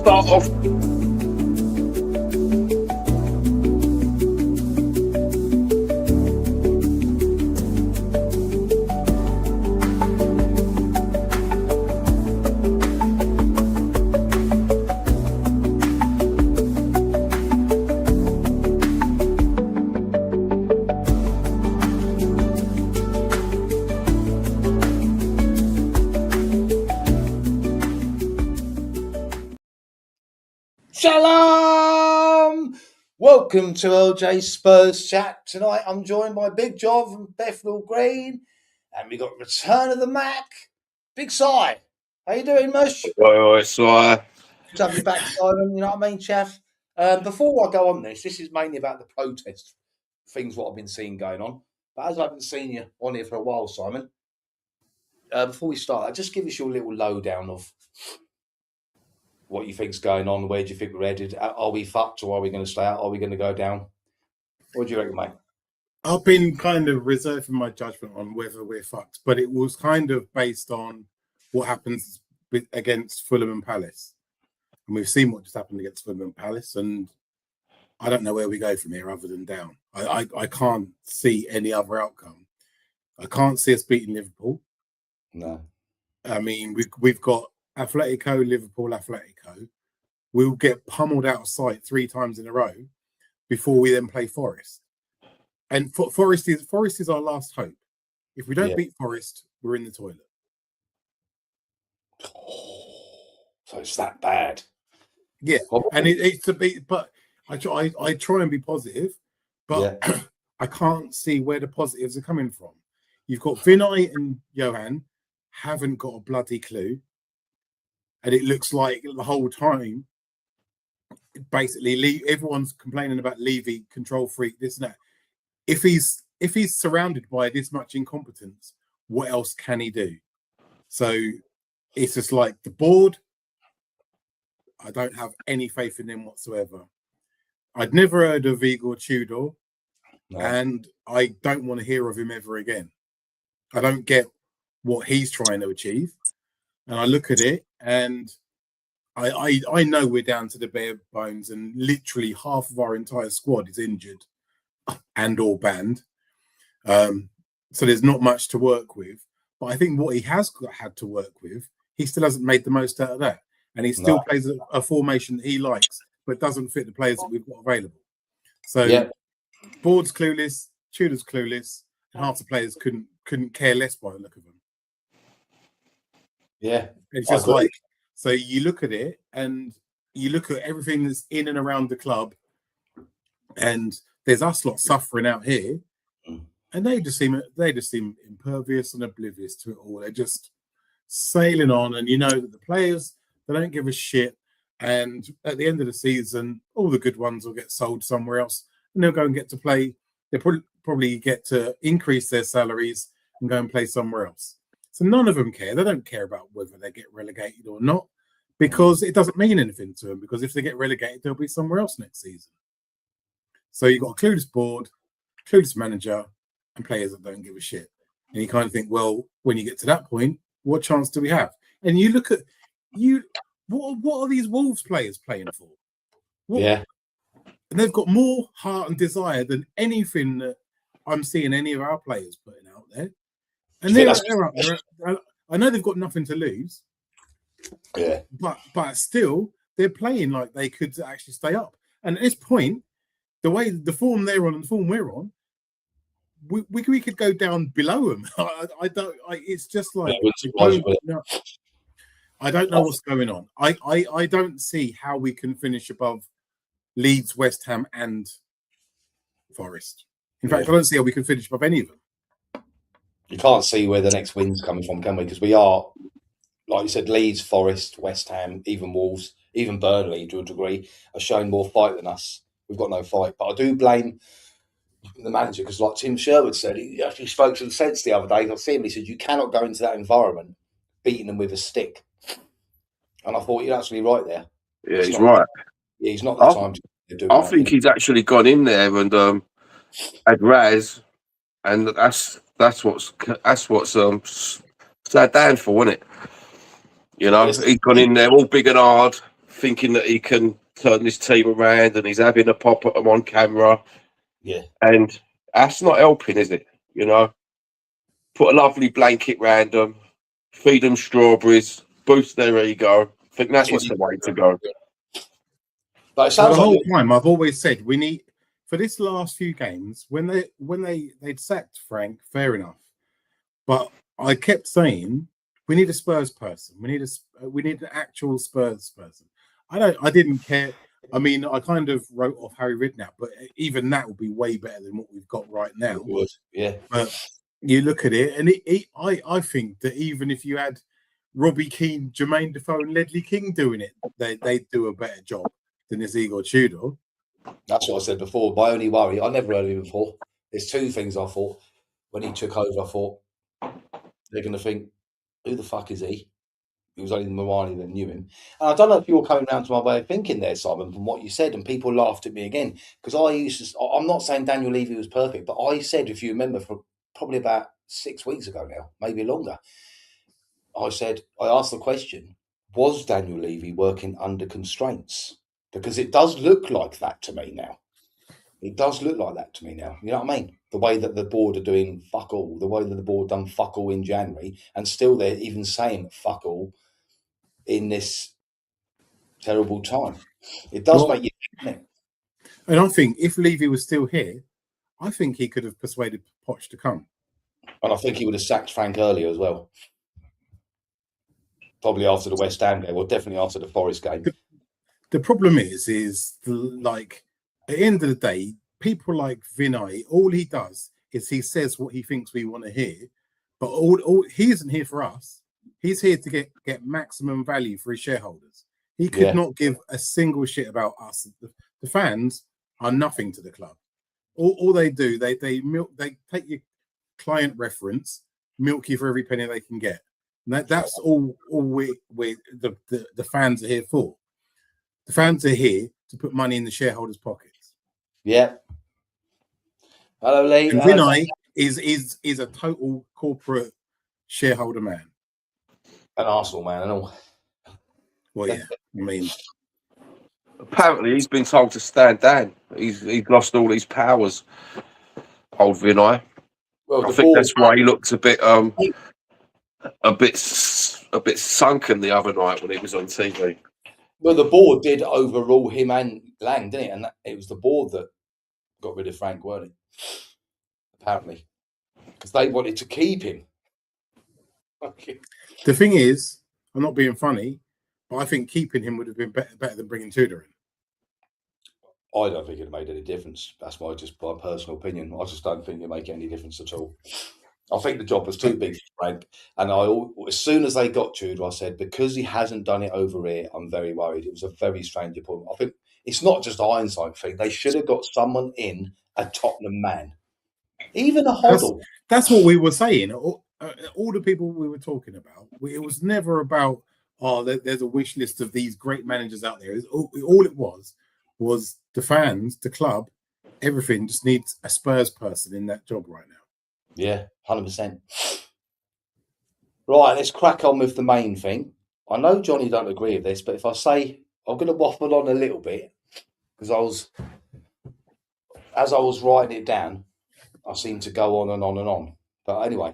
start off. Shalom! Welcome to LJ Spurs Chat. Tonight I'm joined by Big John from Bethnal Green, and we got Return of the Mac, Big Si. How you doing, Mush? Oi, Si. Good to have you back, Simon. You know what I mean, Chaff? Before I go on this is mainly about the protest things what I've been seeing going on. But as I haven't seen you on here for a while, Simon, before we start, I'll just give us your little lowdown of what you think's going on. Where do you think we're headed? Are we fucked, or are we going to stay out? Are we going to go down? What do you reckon, mate? I've been kind of reserving my judgment on whether we're fucked, but it was kind of based on what happens against Fulham and Palace. And we've seen what just happened against Fulham and Palace, and I don't know where we go from here other than down. I can't see any other outcome. I can't see us beating Liverpool. No. I mean, we've got Atletico, Liverpool, Atletico. We'll get pummeled out of sight 3 times in a row before we then play Forest. And Forest is our last hope. If we don't beat Forest, we're in the toilet. So it's that bad. Yeah, and it's to be. But I try and be positive, but I can't see where the positives are coming from. You've got Vinay and Johan haven't got a bloody clue. And it looks like the whole time, basically, everyone's complaining about Levy, control freak, this and that. If he's surrounded by this much incompetence, what else can he do? So it's just like the board. I don't have any faith in them whatsoever. I'd never heard of Igor Tudor, and I don't want to hear of him ever again. I don't get what he's trying to achieve. And I look at it, and I know we're down to the bare bones, and literally half of our entire squad is injured and or banned. So there's not much to work with. But I think what he has had to work with, he still hasn't made the most out of that. And he still plays a formation that he likes, but doesn't fit the players that we've got available. So board's clueless, Tudor's clueless, and half the players couldn't care less by the look of them. Yeah, it's just like, so you look at it and you look at everything that's in and around the club, and there's us lot suffering out here, and they just seem impervious and oblivious to it all. They're just sailing on, and you know that the players, they don't give a shit. And at the end of the season, all the good ones will get sold somewhere else, and they'll go and get to play. They'll probably get to increase their salaries and go and play somewhere else. So none of them care. They don't care about whether they get relegated or not, because it doesn't mean anything to them, because if they get relegated, they'll be somewhere else next season. So you've got a clueless board, clueless manager, and players that don't give a shit. And you kind of think, well, when you get to that point, what chance do we have? And you look at what are these Wolves players playing for? And they've got more heart and desire than anything that I'm seeing any of our players putting out there. And they're up there. I know they've got nothing to lose. Yeah. But still, they're playing like they could actually stay up. And at this point, the form they're on and the form we're on, we could go down below them. It's just like I don't know what's going on. I don't see how we can finish above Leeds, West Ham, and Forest. In fact, I don't see how we can finish above any of them. You can't see where the next win's coming from, can we? Because we are, like you said, Leeds, Forest, West Ham, even Wolves, even Burnley, to a degree, are showing more fight than us. We've got no fight. But I do blame the manager, because like Tim Sherwood said, he actually spoke some sense the other day. I see him, he said, you cannot go into that environment beating them with a stick. And I thought, you're actually right there. Yeah, he's right. Yeah, he's not the time to do I think he's actually gone in there and had Raz, and that's what's sat down for, isn't it? You know, he's gone in there all big and hard, thinking that he can turn this team around, and he's having a pop at them on camera. Yeah. And that's not helping, is it? You know, put a lovely blanket round them, feed them strawberries, boost their ego. I think That's that what is you the way to go. But it Well, sounds the like whole time I've always said we need for this last few games when they'd sacked Frank, fair enough. But I kept saying we need a Spurs person. We need an actual Spurs person. I didn't care. I mean, I kind of wrote off Harry Redknapp, but even that would be way better than what we've got right now. it would. Yeah. But you look at it, and I think that even if you had Robbie Keane, Jermaine Defoe, and Ledley King doing it, they'd do a better job than this Igor Tudor. That's what I said before. My only worry, I never heard of him before. There's two things I thought when he took over. I thought they're going to think, who the fuck is he? It was only Moani that knew him. And I don't know if you're coming round to my way of thinking there, Simon, from what you said, and people laughed at me again. Because I'm not saying Daniel Levy was perfect, but I said, if you remember, for probably about 6 weeks ago now, maybe longer, I asked the question, was Daniel Levy working under constraints? Because it does look like that to me now. It does look like that to me now. You know what I mean? The way that the board are doing fuck all, the way that the board done fuck all in January, and still they're even saying fuck all in this terrible time. It does make you think, doesn't it? And I think if Levy was still here, I think he could have persuaded Poch to come. And I think he would have sacked Frank earlier as well. Probably after the West Ham game, or definitely after the Forest game. The problem is like at the end of the day, people like Vinay, all he does is he says what he thinks we want to hear, but all he isn't here for us. He's here to get maximum value for his shareholders. He could not give a single shit about us. The fans are nothing to the club. All they do, they take your client reference, milk you for every penny they can get. And that's all the fans are here for. The fans are here to put money in the shareholders' pockets. Yeah. Hello, Lee. And Vinay is a total corporate shareholder man. An Arsenal man and all. Well, yeah. I mean, apparently he's been told to stand down. He's lost all his powers. Old Vinay. Well, I think that's why he looked a bit sunken the other night when he was on TV. Well, the board did overrule him and Lang, didn't it? And it was the board that got rid of Frank, weren't it? Apparently, because they wanted to keep him. Okay. The thing is, I'm not being funny, but I think keeping him would have been better than bringing Tudor in. I don't think it made any difference. That's my personal opinion. I just don't think it made any difference at all. I think the job was too big for Frank. And as soon as they got Tudor, I said, because he hasn't done it over here, I'm very worried. It was a very strange appointment. I think it's not just a hindsight thing. They should have got someone in, a Tottenham man. Even a Hoddle. That's what we were saying. All the people we were talking about, it was never about, there's a wish list of these great managers out there. All it was the fans, the club, everything just needs a Spurs person in that job right now. Yeah, 100%. Right, let's crack on with the main thing. I know Johnny don't agree with this, but if I say I'm going to waffle on a little bit, because as I was writing it down, I seem to go on and on and on. But anyway,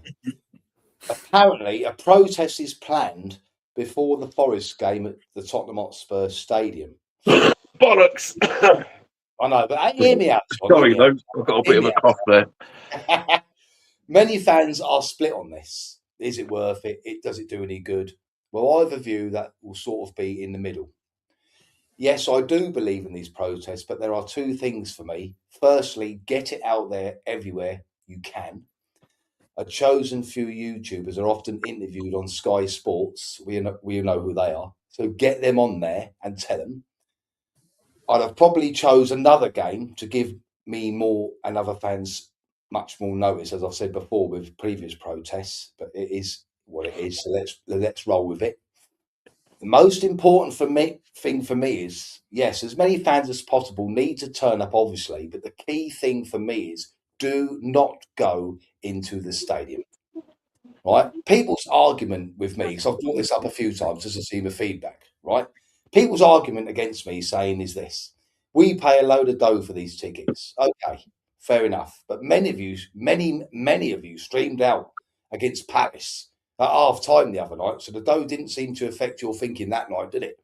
apparently a protest is planned before the Forest game at the Tottenham Hotspur Stadium. Bollocks! I know, but hear me out. Sorry, though. I've got a bit of a cough there. Many fans are split on this. Is it worth it? Does it do any good? Well, I have a view that will sort of be in the middle. Yes, I do believe in these protests, but there are two things for me. Firstly, get it out there everywhere you can. A chosen few YouTubers are often interviewed on Sky Sports. We know who they are. So get them on there and tell them. I'd have probably chose another game to give me more and other fans much more notice, as I've said before with previous protests, but it is what it is. So let's roll with it. The most important thing for me is, yes, as many fans as possible need to turn up, obviously, but the key thing for me is do not go into the stadium. Right? People's argument with me, because I've brought this up a few times just to see the feedback, right? people's argument against me saying is this: we pay a load of dough for these tickets. Okay, fair enough. But many of you streamed out against Paris at half time the other night. So the dough didn't seem to affect your thinking that night, did it?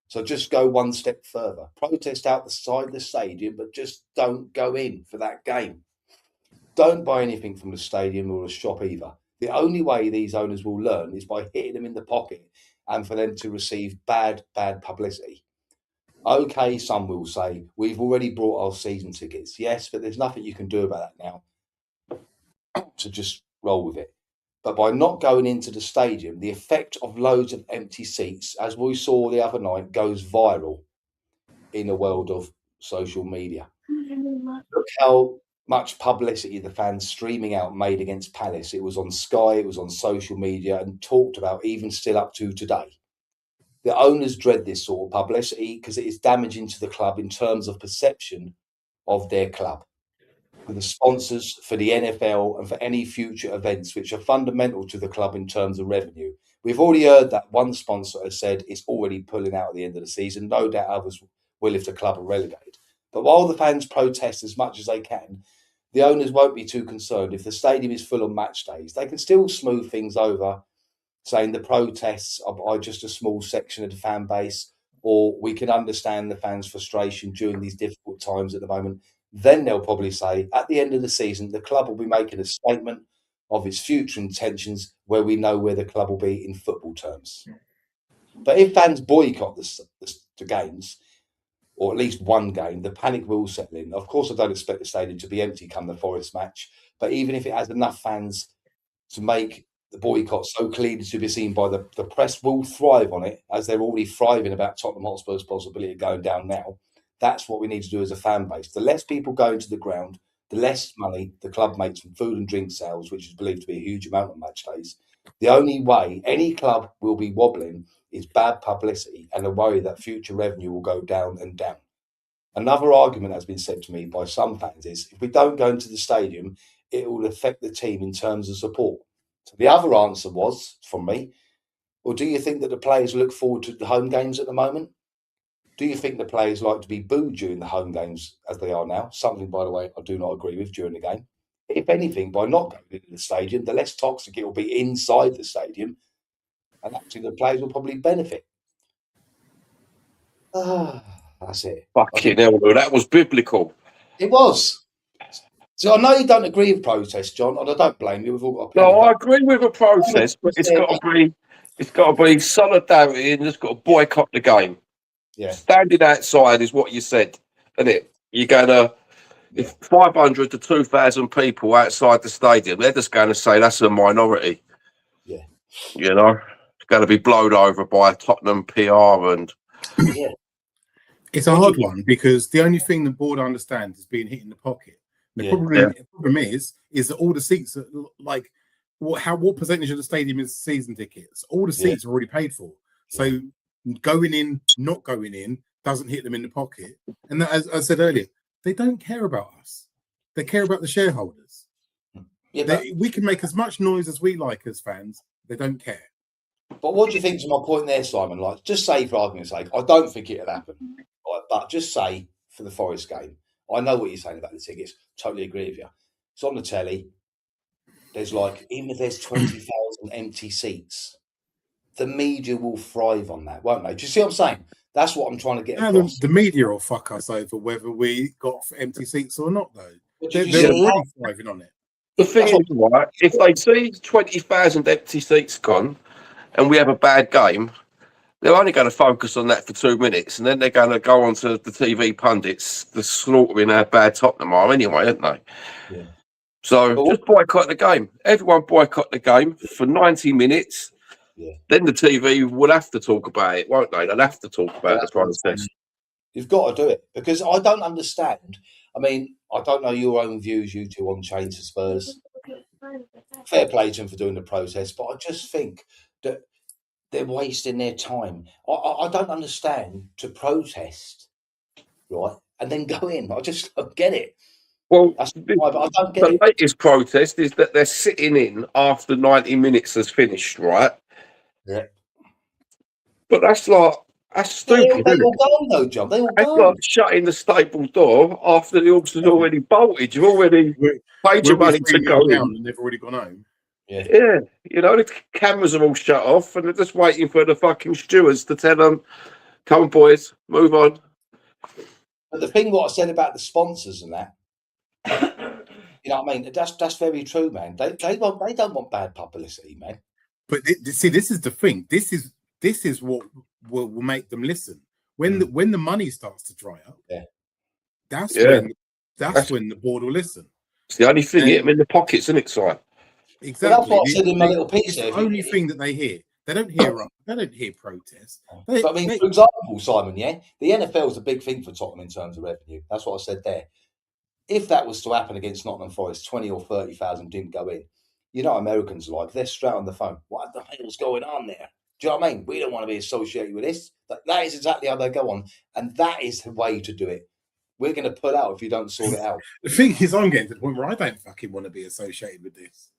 So just go one step further. Protest out the side of the stadium, but just don't go in for that game. Don't buy anything from the stadium or the shop either. The only way these owners will learn is by hitting them in the pocket and for them to receive bad publicity. Okay, some will say, we've already bought our season tickets. Yes, but there's nothing you can do about that now. So just roll with it. But by not going into the stadium, the effect of loads of empty seats, as we saw the other night, goes viral in the world of social media. Look how much publicity the fans streaming out made against Palace. It was on Sky, it was on social media, and talked about even still up to today. The owners dread this sort of publicity because it is damaging to the club in terms of perception of their club, for the sponsors, for the NFL, and for any future events which are fundamental to the club in terms of revenue. We've already heard that one sponsor has said it's already pulling out at the end of the season. No doubt others will if the club are relegated. But while the fans protest as much as they can, the owners won't be too concerned. If the stadium is full on match days, they can still smooth things over, saying the protests are just a small section of the fan base, or we can understand the fans' frustration during these difficult times at the moment. Then they'll probably say, at the end of the season, the club will be making a statement of its future intentions where we know where the club will be in football terms. But if fans boycott the games, or at least one game, the panic will settle in. Of course, I don't expect the stadium to be empty come the Forest match, but even if it has enough fans to make the boycott so clearly to be seen by the press, will thrive on it, as they're already thriving about Tottenham Hotspur's possibility of going down now. That's what we need to do as a fan base. The less people go into the ground, the less money the club makes from food and drink sales, which is believed to be a huge amount on match days. The only way any club will be wobbling is bad publicity and a worry that future revenue will go down and down. Another argument that's been said to me by some fans is, if we don't go into the stadium, it will affect the team in terms of support. So the other answer was, from me, well, do you think that the players look forward to the home games at the moment? Do you think the players like to be booed during the home games as they are now? Something, by the way, I do not agree with during the game. If anything, by not going into the stadium, the less toxic it will be inside the stadium, and actually the players will probably benefit. That's it. Fucking hell, that was biblical. It was. So I know you don't agree with protest, John, and I don't blame you. We've all got No, I agree with a protest, but it's got to be solidarity, and it's got to boycott the game. Yeah. Standing outside is what you said, isn't it? You're going to, if 500 to 2,000 people outside the stadium, they're just going to say that's a minority. Yeah. You know, it's going to be blown over by Tottenham PR and. Yeah. It's a hard one because the only thing the board understands is being hit in the pocket. The problem is that all the seats are like what percentage of the stadium is season tickets? All the seats are already paid for. So going in, not going in, doesn't hit them in the pocket. And as I said earlier, they don't care about us. They care about the shareholders. Yeah, we can make as much noise as we like as fans. They don't care. But what do you think to my point there, Simon? Like, just say, for argument's sake, I don't think it'll happen. Right? But just say for the Forest game, I know what you're saying about the tickets. Totally agree with you. It's on the telly. There's like, even if there's 20,000 empty seats, the media will thrive on that, won't they? Do you see what I'm saying? That's what I'm trying to get across. The media will fuck us over whether we got empty seats or not, though. They're already thriving on it. The thing is, right, if they see 20,000 empty seats gone and we have a bad game, they're only going to focus on that for 2 minutes, and then they're going to go on to the TV pundits, the slaughtering how bad Tottenham are anyway, aren't they? Yeah. So just boycott the game. Everyone boycott the game for 90 minutes. Yeah. Then the TV will have to talk about it, won't they? They'll have to talk about the process. You've got to do it, because I don't understand. I mean, I don't know your own views, you two, on change to Spurs. Fair play to them for doing the protest, but I just think that they're wasting their time. I don't understand to protest, right, and then go in. I just don't get it. Well, I don't get the latest protest is that they're sitting in after 90 minutes has finished, right? Yeah. But that's like, That's They stupid, isn't all it? gone though, John. They all It's gone. like shutting the stable door after the horse has already bolted. You've already paid your We'll be money to 3-0 go down in. and they've already gone home. Yeah. Yeah, the cameras are all shut off, and they're just waiting for the fucking stewards to tell them, "Come on, boys, move on." But the thing what I said about the sponsors and that, you know what I mean? That's very true, man. They don't want bad publicity, man. But see, this is the thing. This is what will make them listen when the money starts to dry up. Yeah. That's Yeah. when the board will listen. It's the only thing hit them in the pockets, isn't it, Si? Exactly. Well, that's what I said in my little piece. It's the only thing that they hear. They don't hear protests. But I mean, for example, Simon, yeah, the NFL is a big thing for Tottenham in terms of revenue. That's what I said there. If that was to happen against Nottingham Forest, 20 or 30,000 didn't go in. You know, Americans are like, they're straight on the phone. What the hell's going on there? Do you know what I mean? We don't want to be associated with this. That is exactly how they go on. And that is the way to do it. We're going to pull out if you don't sort it out. The thing is, I'm getting to the point where I don't fucking want to be associated with this.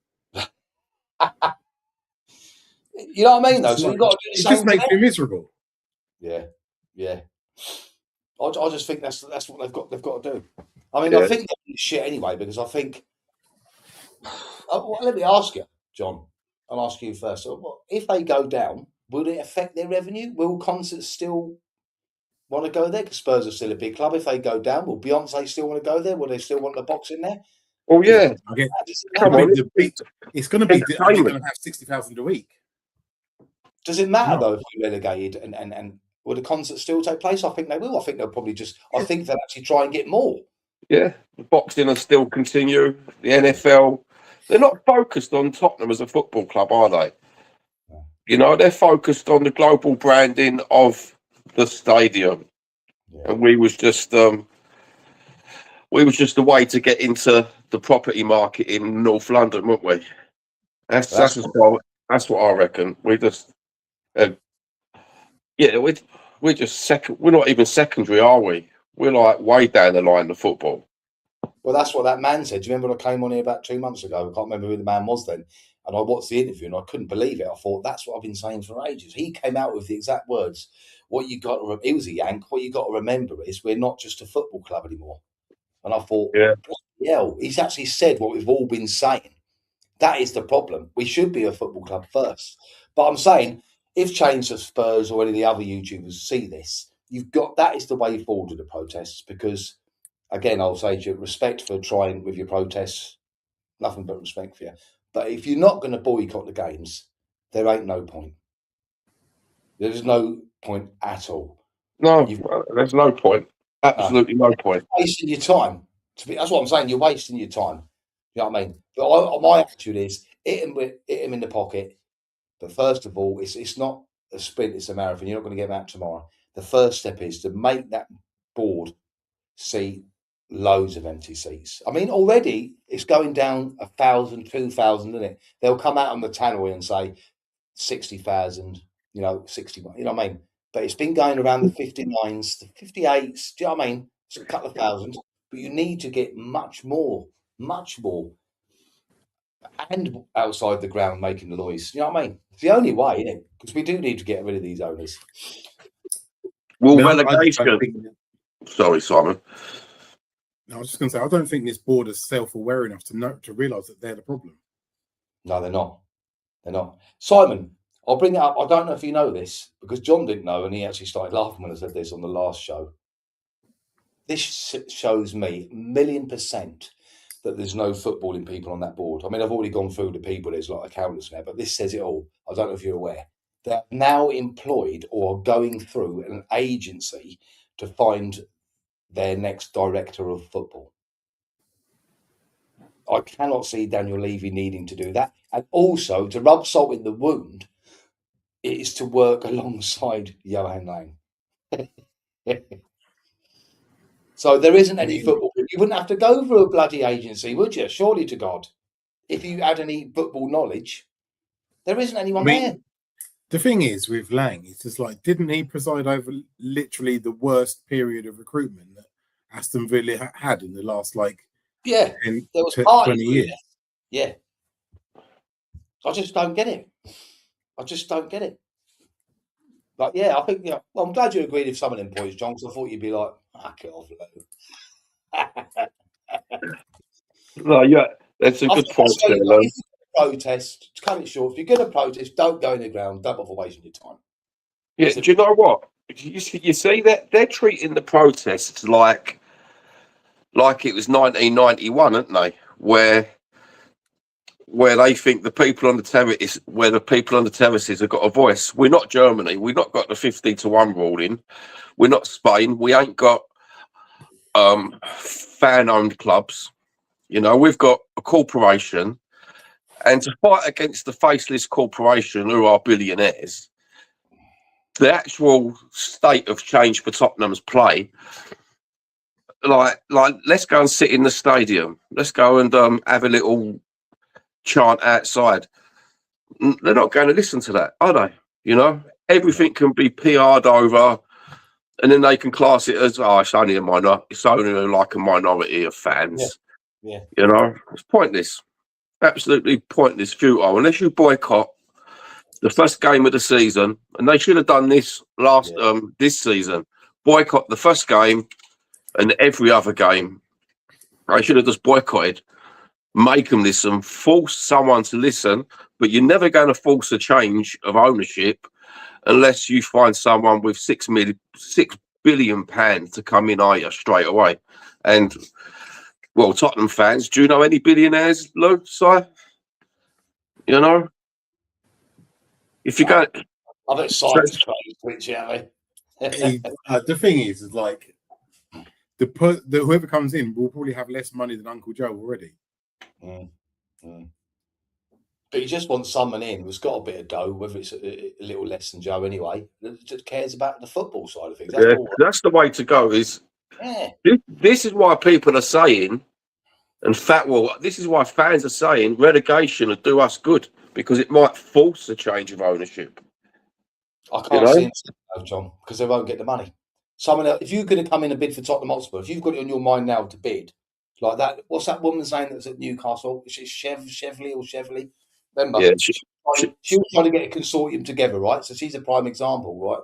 You know what I mean, though? So you've got to do the it same just makes me miserable. Yeah, yeah. I just think that's what they've got to do. I mean, I think they're shit anyway, because I think. Let me ask you, John. I'll ask you first. If they go down, will it affect their revenue? Will concerts still want to go there? Because Spurs are still a big club. If they go down, will Beyonce still want to go there? Will they still want the box in there? Oh yeah. Come on, it's going to be. Are they going to have 60,000 a week? Does it matter though if we're relegated and will the concert still take place? I think they will. I think they'll probably I think they'll actually try and get more. Yeah, the boxing will still continue. The NFL, they're not focused on Tottenham as a football club, are they? No. You know, they're focused on the global branding of the stadium, and we was just a way to get into the property market in North London, weren't we? That's what I reckon. We just. We're just second. We're not even secondary, are we? We're like way down the line of football. Well, that's what that man said. Do you remember when I came on here about 2 months ago? I can't remember who the man was then. And I watched the interview and I couldn't believe it. I thought, that's what I've been saying for ages. He came out with the exact words. What you got to, he was a Yank. What you got to remember is we're not just a football club anymore. And I thought, hell, he's actually said what we've all been saying. That is the problem. We should be a football club first. But I'm saying, if Chains of Spurs or any of the other YouTubers see this, that is the way forward to the protests, because, again, I'll say to you, respect for trying with your protests, nothing but respect for you. But if you're not going to boycott the games, there ain't no point. There's no point at all. No, there's no point. Absolutely no point. You're wasting your time. That's what I'm saying. You're wasting your time. You know what I mean? But my attitude is hit him in the pocket. But first of all, it's not a sprint, it's a marathon. You're not going to get them out tomorrow. The first step is to make that board see loads of empty seats. I mean, already it's going down 1,000, 2,000, isn't it? They'll come out on the tannoy and say 60,000, 61, you know what I mean? But it's been going around the 59s, the 58s, do you know what I mean? It's a couple of thousand, but you need to get much more. And outside the ground making the noise. You know what I mean? It's the only way, isn't it? Because we do need to get rid of these owners. Well, relegation. Sorry, Simon. I was just going to say, I don't think this board is self-aware enough to realise that they're the problem. No, they're not. They're not. Simon, I'll bring it up. I don't know if you know this, because John didn't know, and he actually started laughing when I said this on the last show. This shows me 1,000,000% that there's no footballing people on that board. I mean, I've already gone through the people. There's like accountants now, but this says it all. I don't know if you're aware. They're now employed or going through an agency to find their next director of football. I cannot see Daniel Levy needing to do that. And also, to rub salt in the wound, it is to work alongside Johan Lang. So there isn't any football. You wouldn't have to go through a bloody agency, would you? Surely to God. If you had any football knowledge, there isn't anyone there. The thing is with Lang, it's just like, didn't he preside over literally the worst period of recruitment that Aston Villa had in the last 20 years? Yeah. I just don't get it. But yeah, I think well, I'm glad you agreed with some of them points, John. Because I thought you'd be like, "Fuck it off, Lou." No, yeah, that's a I good think point that's why there, you got. Lou. If you're going to protest, to cut it short, if you're going to protest, don't go in the ground. Don't bother wasting your time. Yeah, do you know what? You see that they're treating the protests like it was 1991, aren't they? Where they think the people on the terrace, where the people on the terraces have got a voice. We're not Germany. We've not got the 50-1 ruling. We're not Spain. We ain't got fan-owned clubs. You know, we've got a corporation, and to fight against the faceless corporation who are billionaires, the actual state of change for Tottenham's play, like let's go and sit in the stadium. Let's go and have a little chant outside. They're not going to listen to that, are they? You know, everything can be PR'd over, and then they can class it as, oh, it's only it's only like a minority of Yeah, fans. yeah, You know, it's pointless, absolutely pointless, futile. Unless you boycott the first game of the season, and they should have done this yeah. this season. Boycott the first game and every other game. They should have just boycotted. Make them listen, force someone to listen, but you're never going to force a change of ownership unless you find someone with £6 billion to come in, are you, straight away? And well, Tottenham fans, do you know any billionaires, Lou? Si? You know, if you go, I bet Simon's crazy, which yeah, The thing is like whoever comes in will probably have less money than Uncle Joe already. mm, mm. But you just want someone in who's got a bit of dough, whether it's a little less than Joe anyway, that just cares about the football side of things. That's yeah, all. that's the way to go. Yeah. This is why people are saying, this is why fans are saying relegation will do us good because it might force a change of ownership. I You can't know, see him, John, because they won't get the money. Someone else, if you're going to come in and bid for Tottenham Hotspur, if you've got it on your mind now to bid like that, what's that woman's name that was at Newcastle? Is it Chevley? Remember, yeah, she was trying to get a consortium together, right? So she's a prime example, right?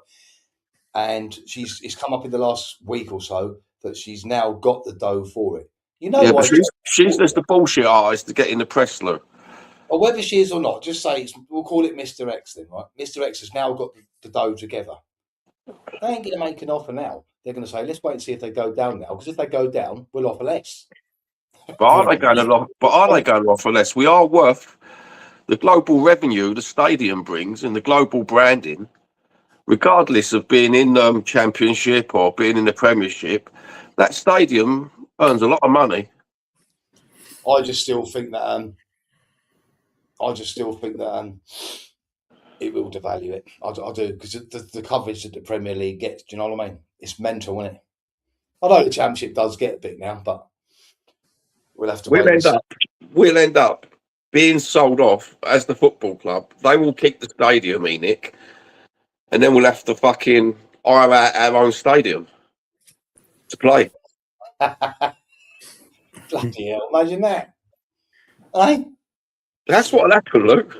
And it's come up in the last week or so that she's now got the dough for it. You know yeah, but why? she's just the bullshit artist to get in the press, Lou. Or whether she is or not, just say we'll call it Mr. X then, right? Mr. X has now got the dough together. They ain't going to make an offer now. They're going to say, let's wait and see if they go down now. Because if they go down, we'll offer less. But are they going to offer less? We are worth the global revenue the stadium brings and the global branding, regardless of being in Championship or being in the Premiership. That stadium earns a lot of money. I just still think that. It will devalue it. I do because the coverage that the Premier League gets. Do you know what I mean? It's mental, isn't it? I know the Championship does get a bit now, but we'll have to We'll wait and end see. up we'll end up being sold off as the football club. They will keep the stadium, Nick, and then we'll have to fucking hire out our own stadium to play. Bloody hell! Imagine that. Eh? That's what'll happen, Luke.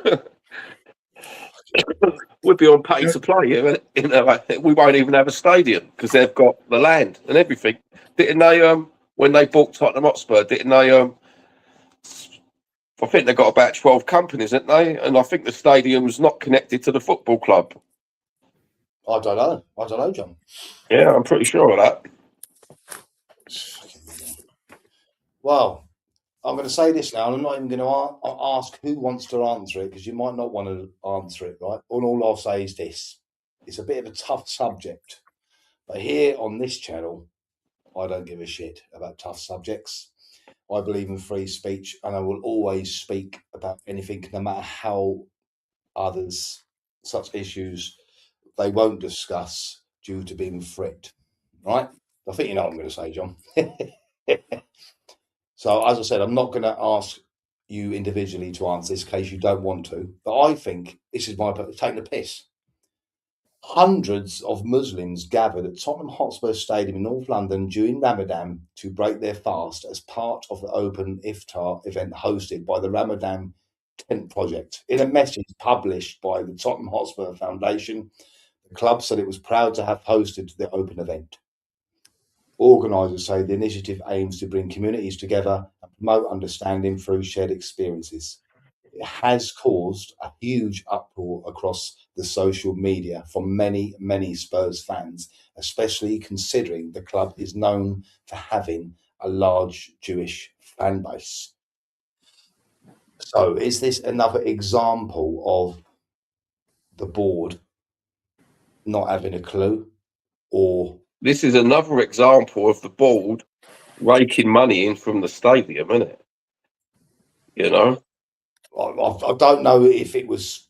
We'll be on pay to play. You know, we won't even have a stadium because they've got the land and everything. Didn't they? When they bought Tottenham Hotspur, didn't they? I think they've got about 12 companies, haven't they? And I think the stadium's not connected to the football club. I don't know, John. Yeah, I'm pretty sure of that. Well, I'm going to say this now, and I'm not even going to ask who wants to answer it because you might not want to answer it, right? All I'll say is this: it's a bit of a tough subject, but here on this channel, I don't give a shit about tough subjects. I believe in free speech, and I will always speak about anything, no matter how others, such issues, they won't discuss due to being threatened. Right? I think you know what I'm going to say, John. So, as I said, I'm not going to ask you individually to answer this in case you don't want to, but I think this is my taking the piss. Hundreds of Muslims gathered at Tottenham Hotspur Stadium in North London during Ramadan to break their fast as part of the open iftar event hosted by the Ramadan Tent Project. In a message published by the Tottenham Hotspur Foundation, The club said it was proud to have hosted the open event. Organisers say the initiative aims to bring communities together and promote understanding through shared experiences. It has caused a huge uproar across the social media from many, many Spurs fans, especially considering the club is known for having a large Jewish fan base. So is this another example of the board not having a clue, or This is another example of the board raking money in from the stadium, isn't it? You know, I don't know if it was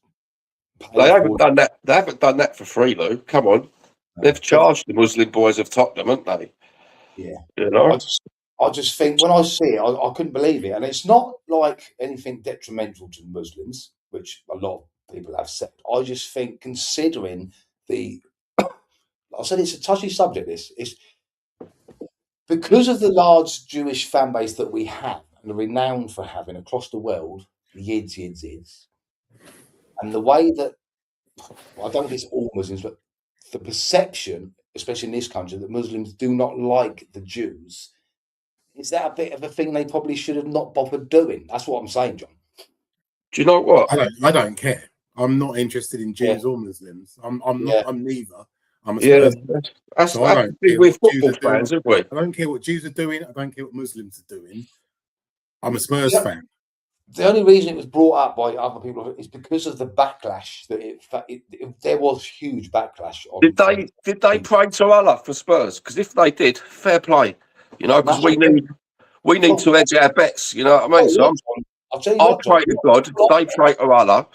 they paid haven't for. done that. They haven't done that for free, Lou. Come on, they've charged the Muslim boys of Tottenham, haven't they? Yeah, You know, I just think when I see it, I couldn't believe it, and it's not like anything detrimental to Muslims, which a lot of people have said. I just think, considering the, I said it's a touchy subject. This is because of the large Jewish fan base that we have and are renowned for having across the world, yids, and the way that I don't think it's all Muslims, but the perception, especially in this country, that Muslims do not like the Jews. Is that a bit of a thing they probably should have not bothered doing? That's what I'm saying, John. do you know what? I don't care. I'm not interested in Jews or Muslims. I'm neither. I'm a Spurs fan. That's So I don't the thing care with what Jews football are doing. fans, aren't we? I don't care what Jews are doing. I don't care what Muslims are doing. I'm a Spurs fan. The only reason it was brought up by other people is because of the backlash that there was huge backlash on. Did they pray to Allah for Spurs? Because if they did, fair play. You know, because we need to edge our bets. You know what I mean? So I'll pray to God. They pray to Allah.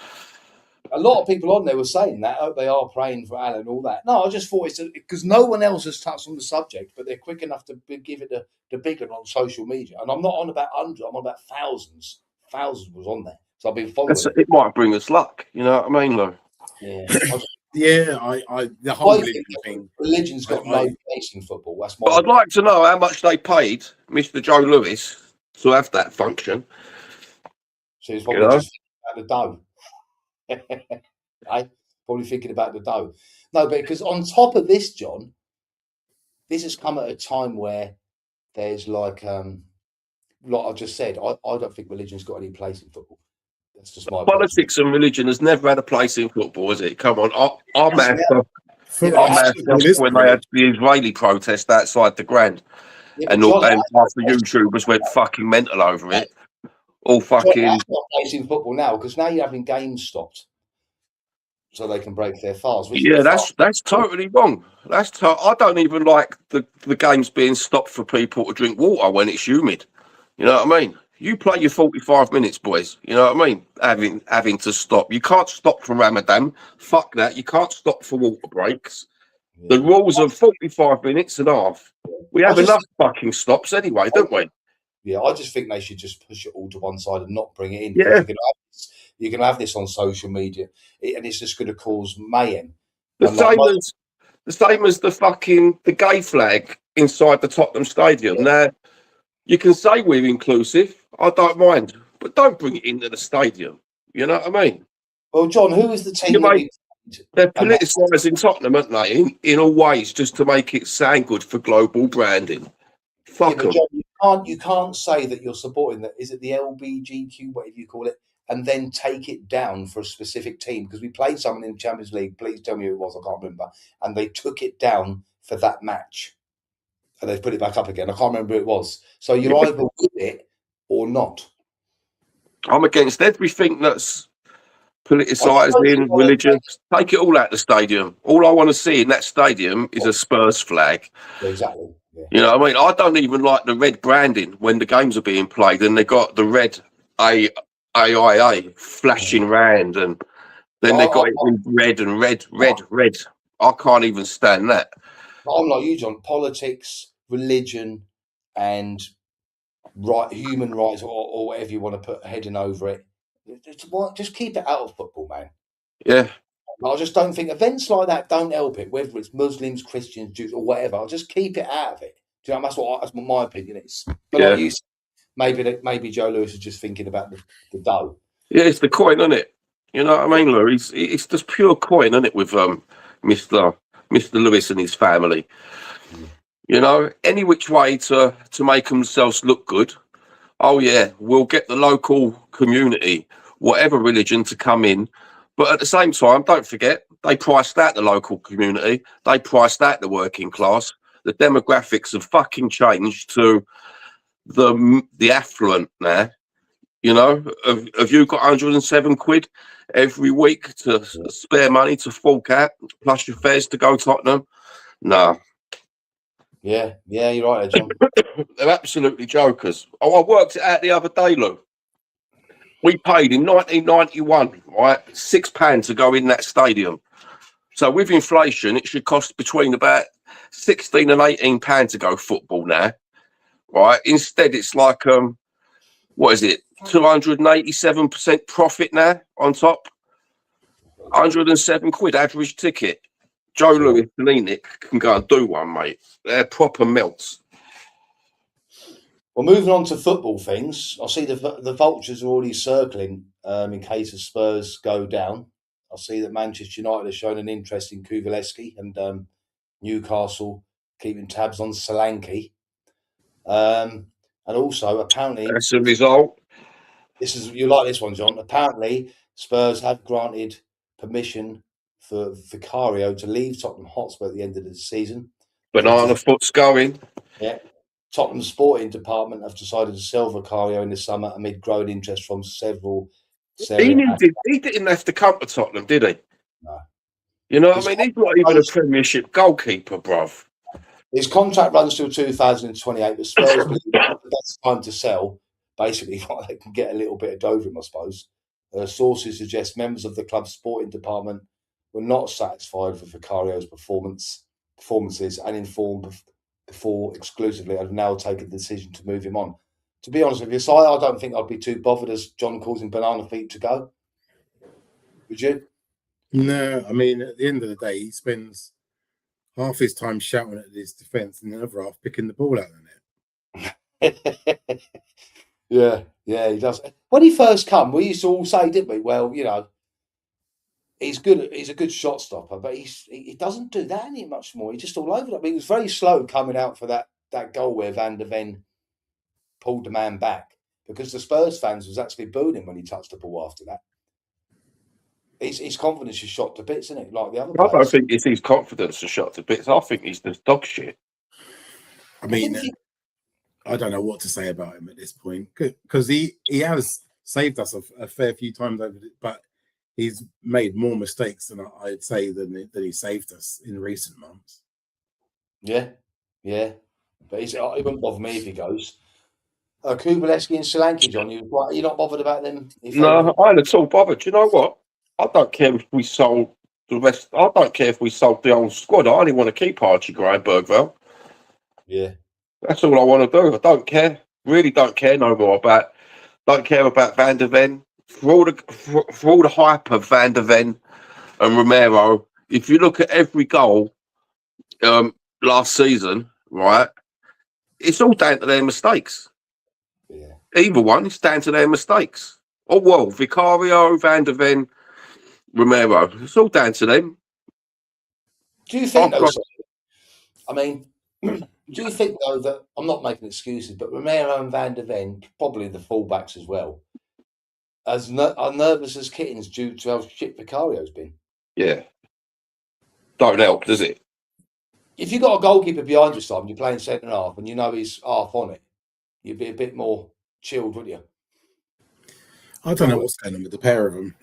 A lot of people on there were saying that they are praying for Allah and all that. No, I just thought it's because no one else has touched on the subject, but they're quick enough to give it the big one on social media. And I'm not on about hundreds; I'm on about thousands. Thousands was on there, so I've been following it. It might bring us luck. You know what I mean, Lou? Yeah, the whole religion thing. Religion's got no place in football. That's my. But I'd like to know how much they paid Mr. Joe Lewis to have that function. So he's probably just thinking about the dough. Right? Probably thinking about the dough. No, but because on top of this, John, this has come at a time where there's like I just said, I don't think religion's got any place in football. That's just my politics and religion has never had a place in football, has it? Come on, I'm after when they had the Israeli protest outside the Grand, and half the YouTubers went fucking mental over it. All fucking. That's not a place in football now because now you're having games stopped so they can break their fast. Yeah, that's totally wrong. I don't even like the games being stopped for people to drink water when it's humid. You know what I mean? You play your 45 minutes, boys. You know what I mean? Having to stop. You can't stop for Ramadan. Fuck that. You can't stop for water breaks. Yeah. The rules are 45 minutes and a half. We have enough fucking stops anyway, don't we? Yeah, I just think they should just push it all to one side and not bring it in. Yeah. You can have this on social media, and it's just going to cause mayhem. The same as the gay flag inside the Tottenham Stadium. Now, you can say we're inclusive. I don't mind, but don't bring it into the stadium. You know what I mean? Well, John, who is the team? They're politicised in Tottenham, aren't they? In all ways, just to make it sound good for global branding. Fuck them. John, you can't say that you're supporting that. Is it the LBGQ, whatever you call it, and then take it down for a specific team? Because we played someone in the Champions League. Please tell me who it was. I can't remember. And they took it down for that match. And they've put it back up again. I can't remember who it was. So you're either with it or not. I'm against everything that's politicised in religion. Take it all out the stadium. All I want to see in that stadium is a Spurs flag. Yeah, exactly. Yeah. You know what I mean? I don't even like the red branding when the games are being played and they got the red AIA flashing round and then they got it in red and red. I can't even stand that. I'm like you, John. Politics, religion, and human rights, or whatever you want to put heading over it. Just keep it out of football, man. Yeah. I just don't think events like that don't help it, whether it's Muslims, Christians, Jews, or whatever. I'll just keep it out of it. Do you know, that's what my opinion is. But like you said, maybe Joe Lewis is just thinking about the dough. Yeah, it's the coin, isn't it? You know what I mean, Lou? It's just pure coin, isn't it, with Mr. Lewis and his family. You know, any which way to make themselves look good. Oh yeah, we'll get the local community, whatever religion, to come in. But at the same time, don't forget, they priced out the local community. They priced out the working class. The demographics have fucking changed to the affluent now. You know, have you got 107 quid every week to spare money to fork out, plus your fares to go Tottenham? No. Yeah, you're right, John. They're absolutely jokers. Oh, I worked it out the other day, Lou. We paid in 1991, right, £6 to go in that stadium. So with inflation, it should cost between about £16 and £18 to go football now, right? Instead, it's like what is it? 287% profit now on top. 107 quid average ticket. Joe Lewis and Enoch can go and do one, mate. They're proper melts. Well, moving on to football things, I see the vultures are already circling in case the Spurs go down. I see that Manchester United has shown an interest in Kuvalevsky and Newcastle keeping tabs on Solanke. And also, apparently, As a result, you like this one, John. Apparently, Spurs have granted permission for Vicario to leave Tottenham Hotspur at the end of the season. banana foot's going. Yeah. Tottenham's sporting department have decided to sell Vicario in the summer amid growing interest from several. He didn't have to come to Tottenham, did he? No. You know what I mean? He's not even a Premiership goalkeeper, bruv. His contract runs till 2028, but Spurs believe it's the best time to sell. Basically, they can get a little bit of dough from, I suppose. Sources suggest members of the club's sporting department were not satisfied with Vicario's performances and informed before exclusively have now taken the decision to move him on. To be honest with you, Si, I don't think I'd be too bothered, as John calls him, banana feet to go. Would you? No, I mean, at the end of the day, he spends half his time shouting at his defence and the other half picking the ball out of the net. Yeah, he does. When he first come, we used to all say, didn't we? Well, you know, he's good. He's a good shot stopper, but he doesn't do that any much more. He's just all over it. He was very slow coming out for that goal where Van der Ven pulled the man back, because the Spurs fans was actually booing him when he touched the ball after that. His confidence is shot to bits, isn't it? Like the other players. I don't think it's his confidence is shot to bits. I think he's just dog shit. I mean, I don't know what to say about him at this point, because he has saved us a fair few times over, but he's made more mistakes than I'd say than he saved us in recent months. Yeah, but it wouldn't bother me if he goes. Kubalevsky and Solanke, John, you're not bothered about them? No, I ain't at all bothered. Do you know what? I don't care if we sold the rest. I don't care if we sold the old squad. I only want to keep Archie Gray, Bergville. Yeah. That's all I want to do. I don't care. Really don't care no more about. Don't care about Van der Ven. For all the hype of Van der Ven and Romero, if you look at every goal last season, right, it's all down to their mistakes. Yeah. Either one, it's down to their mistakes. Oh well, Vicario, Van der Ven, Romero, it's all down to them. Do you think though? I mean, do you think though that I'm not making excuses, but Romero and Van der Ven, probably the fullbacks as well, are nervous as kittens due to how shit Vicario's been? Yeah, don't help, does it? If you've got a goalkeeper behind you, Simon, you're playing centre half, and you know he's half on it, you'd be a bit more chilled, wouldn't you? I don't know what's going on with the pair of them.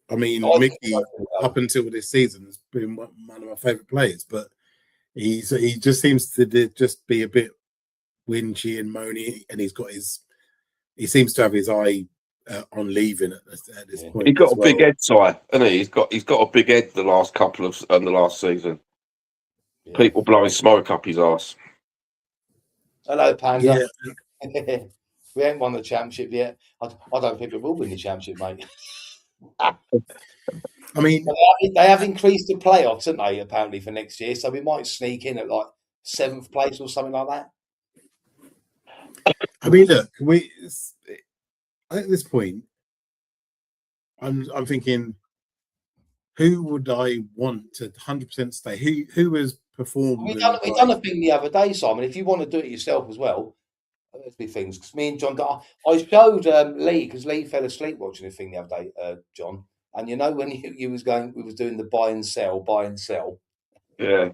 I mean, Mickey, up until this season, has been one of my favourite players, but he just seems to just be a bit whinchy and moany, and he seems to have his eye on leaving at this point. He got a big head, Si, hasn't he? He's got a big head the last season. Yeah. People blowing smoke up his ass. Hello, Panda. Yeah. We ain't won the championship yet. I don't think we will win the championship, mate. I mean, they have increased the playoffs, haven't they, apparently, for next year, so we might sneak in at like 7th place or something like that. I mean, look, at this point, I'm thinking who would I want to 100% stay? Who has performed? We done a thing the other day, Simon. If you want to do it yourself as well, there's be things because me and John. I showed Lee because Lee fell asleep watching a thing the other day, John. And you know when you was going, we was doing the buy and sell. Yeah.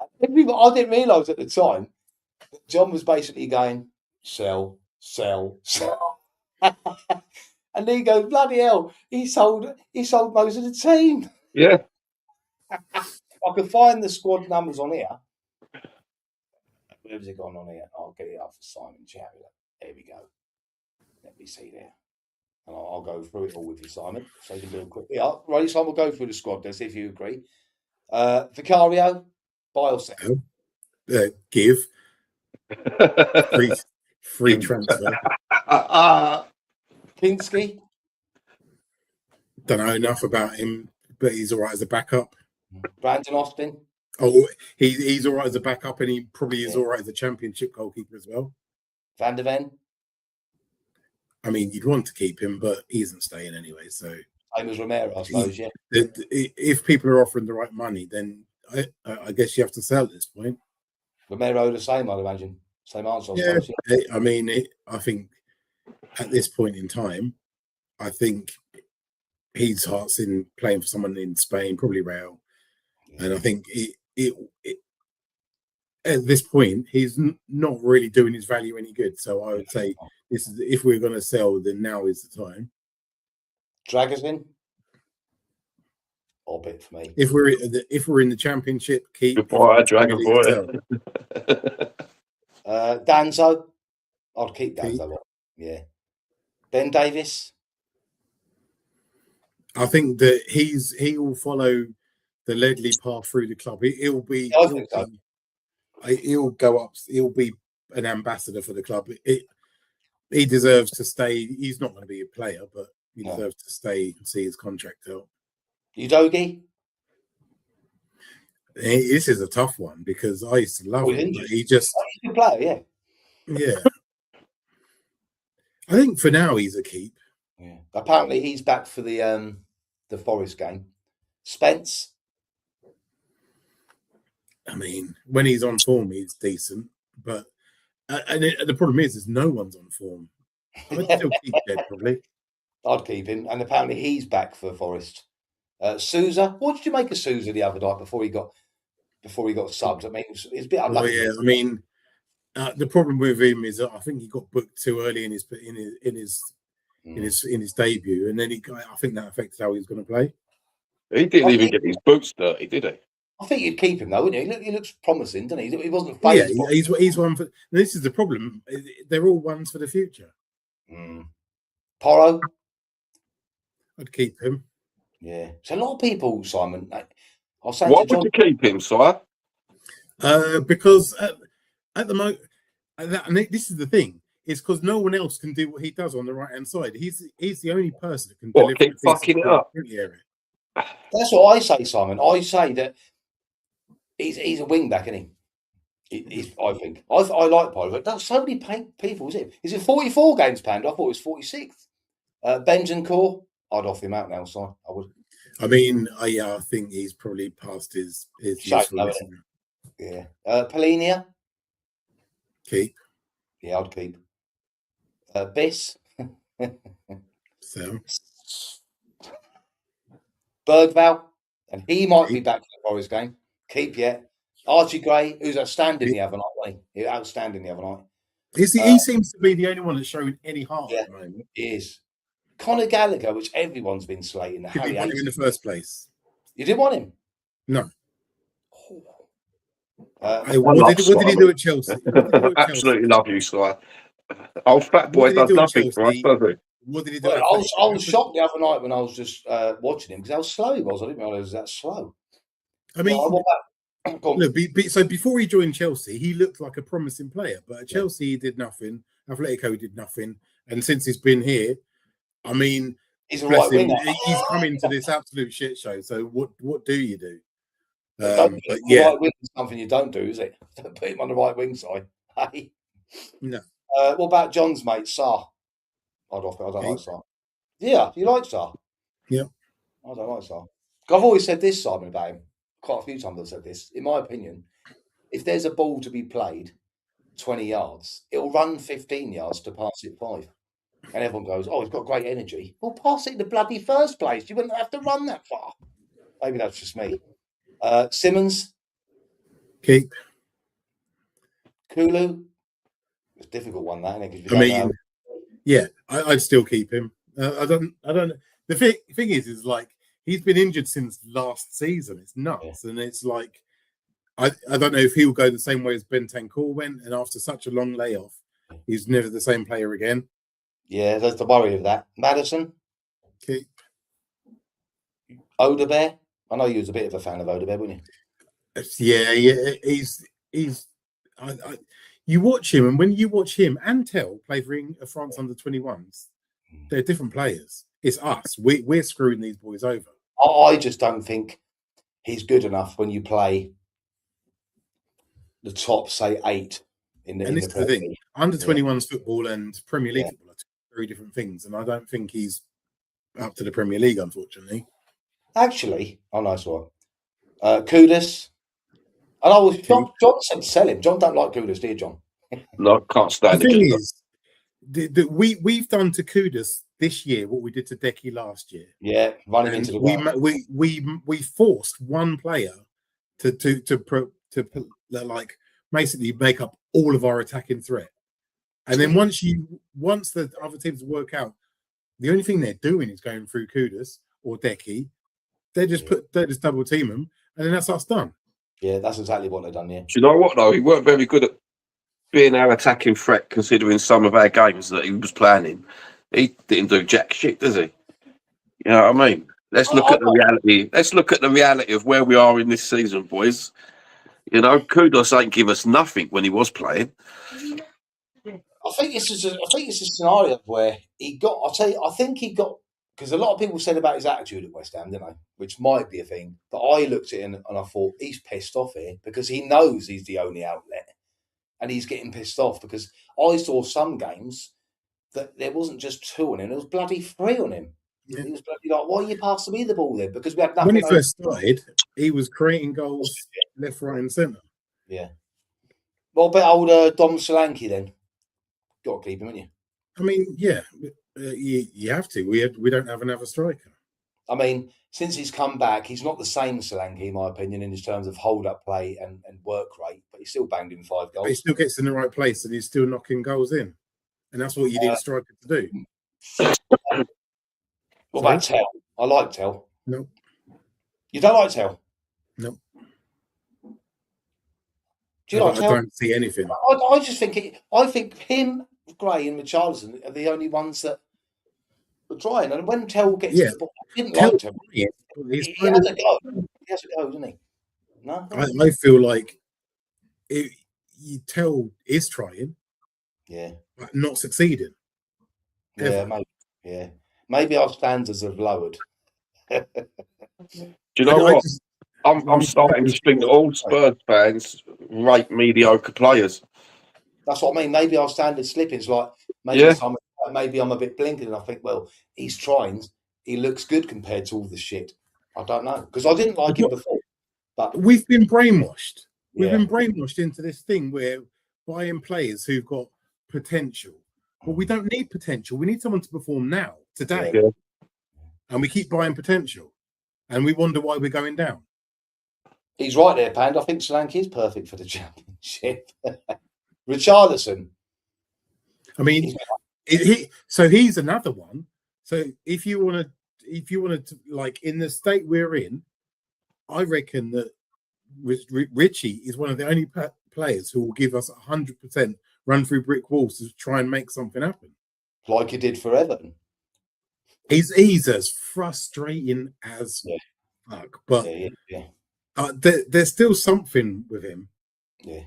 I didn't realise at the time that John was basically going sell. And he goes, bloody hell, he sold most of the team. Yeah. I can find the squad numbers on here. Where's it gone on here? I'll get it up for Simon Chatwell. There we go. Let me see there. And I'll go through it all with you, Simon. So you can do it quickly. Right, Simon, we'll go through the squad there, see if you agree. Vicario, buy or sell? Give. Free transfer. Kinski? Don't know enough about him, but he's all right as a backup. Brandon Austin? Oh, he's all right as a backup, and he probably is all right as a championship goalkeeper as well. Van der Ven? I mean, you'd want to keep him, but he isn't staying anyway. So Same as Romero, I suppose, yeah. If people are offering the right money, then I guess you have to sell at this point. Romero the same, I'd imagine. Same answer, I suppose. Yeah. I mean, I think at this point in time, I think his heart's in playing for someone in Spain, probably Real. Yeah. And I think at this point, he's not really doing his value any good. So I would say if we're going to sell, then now is the time. Dragosin? Or bit for me. If we're in the championship, keep. Goodbye, Dragon Boy. Danzo? I'd keep Danzo. Yeah. Ben Davis? I think that he will follow the Ledley path through the club. He'll go up. He'll be an ambassador for the club. He deserves to stay. He's not going to be a player, but he deserves to stay and see his contract out. Udogie? This is a tough one because I used to love him. But he's a player, yeah. I think for now he's a keep. Yeah. Apparently he's back for the Forest game. Spence? I mean, when he's on form, he's decent. But the problem is no one's on form. I'd still keep Jed, probably. I'd keep him. And apparently he's back for Forest. Souza? What did you make of Souza the other night before he got subbed? I mean, it's a bit unlucky. Oh, yeah. I mean, the problem with him is that I think he got booked too early in his debut, and then I think that affected how he was going to play. He didn't even get his boots dirty, did he? I think you'd keep him though, wouldn't you? He looks promising, doesn't he? He wasn't phased. Yeah, he's one for. This is the problem. They're all ones for the future. Porro? I'd keep him. Yeah, it's a lot of people, Simon. Why would you keep him, sire? Because at the moment, and this is the thing. It's because no one else can do what he does on the right hand side. He's the only person that can deliver. Keep fucking it up. That's what I say, Simon. I say that he's a wing back, isn't he? I think I like Porro, but that's so many people. Is it 44 games panned? I thought it was 46. Benjamin, I'd off him out now, so I would. I mean, I think he's probably past his usefulness. Yeah. Polinia? Keep. Yeah, I'd keep. Biss? So. Bergval? And he might be back for the Forest game. Keep yet. Archie Gray, who's outstanding the other night, wasn't he? Outstanding the other night. He seems to be the only one that's showing any heart at the moment. He is. Conor Gallagher, which everyone's been slating. Did you want him in the first place? You didn't want him? No. What did he do at Chelsea? Absolutely love you, Sly. Old fat boy does nothing for us, does he? What did he do? I was shocked the other night when I was just watching him because how slow he was. I didn't realise he was that slow. I mean, look, so before he joined Chelsea, he looked like a promising player, but at Chelsea he did nothing. Atletico did nothing, and since he's been here, I mean, he's a right winger. He's come into this absolute shit show. So what do you do? But yeah, right wing is something you don't do, is it? Don't put him on the right wing side. Hey, no. What about John's mate, Sarr? I don't like Sarr. Yeah, you like Sarr? Yeah. I don't like Sarr. I've always said this, Simon, about him. Quite a few times I've said this. In my opinion, if there's a ball to be played 20 yards, it'll run 15 yards to pass it 5. And everyone goes, oh, he's got great energy. Well, pass it in the bloody first place. You wouldn't have to run that far. Maybe that's just me. Simmons, Keep. Kulu. It's a difficult one, that, isn't it? 'Cause you I don't mean, know. yeah, I'd still keep him. I don't. The thing is like he's been injured since last season. It's nuts, and it's like I don't know if he'll go the same way as Bentancur went, and after such a long layoff, he's never the same player again. Yeah, there's the worry of that. Maddison, Keep. Odebear. I know you was a bit of a fan of Odebear, weren't you? Yeah. He's. You watch him, and when you watch him and Tell play for France under 21s, they're different players. It's us. We're screwing these boys over. I just don't think he's good enough when you play the top, say, 8 in the. And this is the thing: under 21s football and Premier League football are two very different things, and I don't think he's up to the Premier League, unfortunately. Actually, oh, nice one. Kudus. And I was John said sell him. John don't like Kudus, do you, John? No, can't stand The thing it. is, we've done to Kudus this year what we did to Decky last year. Yeah, running into the ground. We forced one player to like basically make up all of our attacking threat, and then once the other teams work out, the only thing they're doing is going through Kudus or Decky. They just double team them, and then that's us done. Yeah, that's exactly what they've done. Yeah. Do you know what though? He weren't very good at being our attacking threat, considering some of our games that he was planning. He didn't do jack shit, does he? You know what I mean? Let's look at the reality. Let's look at the reality of where we are in this season, boys. You know, Kudus ain't give us nothing when he was playing. I think it's a scenario where he got. I think he got, because a lot of people said about his attitude at West Ham, didn't they? Which might be a thing. But I looked at him and I thought he's pissed off here because he knows he's the only outlet, and he's getting pissed off because I saw some games that there wasn't just 2 on him; there was bloody 3 on him. Yeah. He was bloody like, "Why are you passing me the ball then?" Because we had nothing. When he first started, he was creating goals left, right, and centre. Yeah. Well, but old Dom Solanke then. Got to keep him, haven't you? I mean, yeah, you have to. We don't have another striker. I mean, since he's come back, he's not the same Solanke, in my opinion, in his terms of hold-up play and work rate, but he's still banged in 5 goals. But he still gets in the right place and he's still knocking goals in. And that's what you need a striker to do. What about Tell? I like Tell. No. You don't like Tell? No. Do you like Tell? I don't see anything. I just think I think him, Gray, and Richarlison are the only ones that are trying. And when Tell gets the ball, I didn't like Tell. He has a go. He has a go, doesn't he? No. I feel like Tell is trying. Yeah. But not succeeding. Yeah, maybe. Yeah. Maybe our standards have lowered. Do you know what? I'm starting to think that all Spurs fans rate mediocre players. That's what I mean. Maybe our standards slipping. It's like maybe I'm a bit blinkered and I think, well, he's trying. He looks good compared to all the shit. I don't know. Because I didn't like him before. But we've been brainwashed. We've been brainwashed into this thing where buying players who've got potential. But we don't need potential. We need someone to perform now, today. Yeah. And we keep buying potential. And we wonder why we're going down. He's right there, Pand. I think Solanke is perfect for the Championship. Richarlison. I mean, he's another one. So if you want to, like, in the state we're in, I reckon that Richie is one of the only players who will give us 100% run through brick walls to try and make something happen. Like he did for Everton. He's as frustrating as fuck, but there's still something with him. Yeah.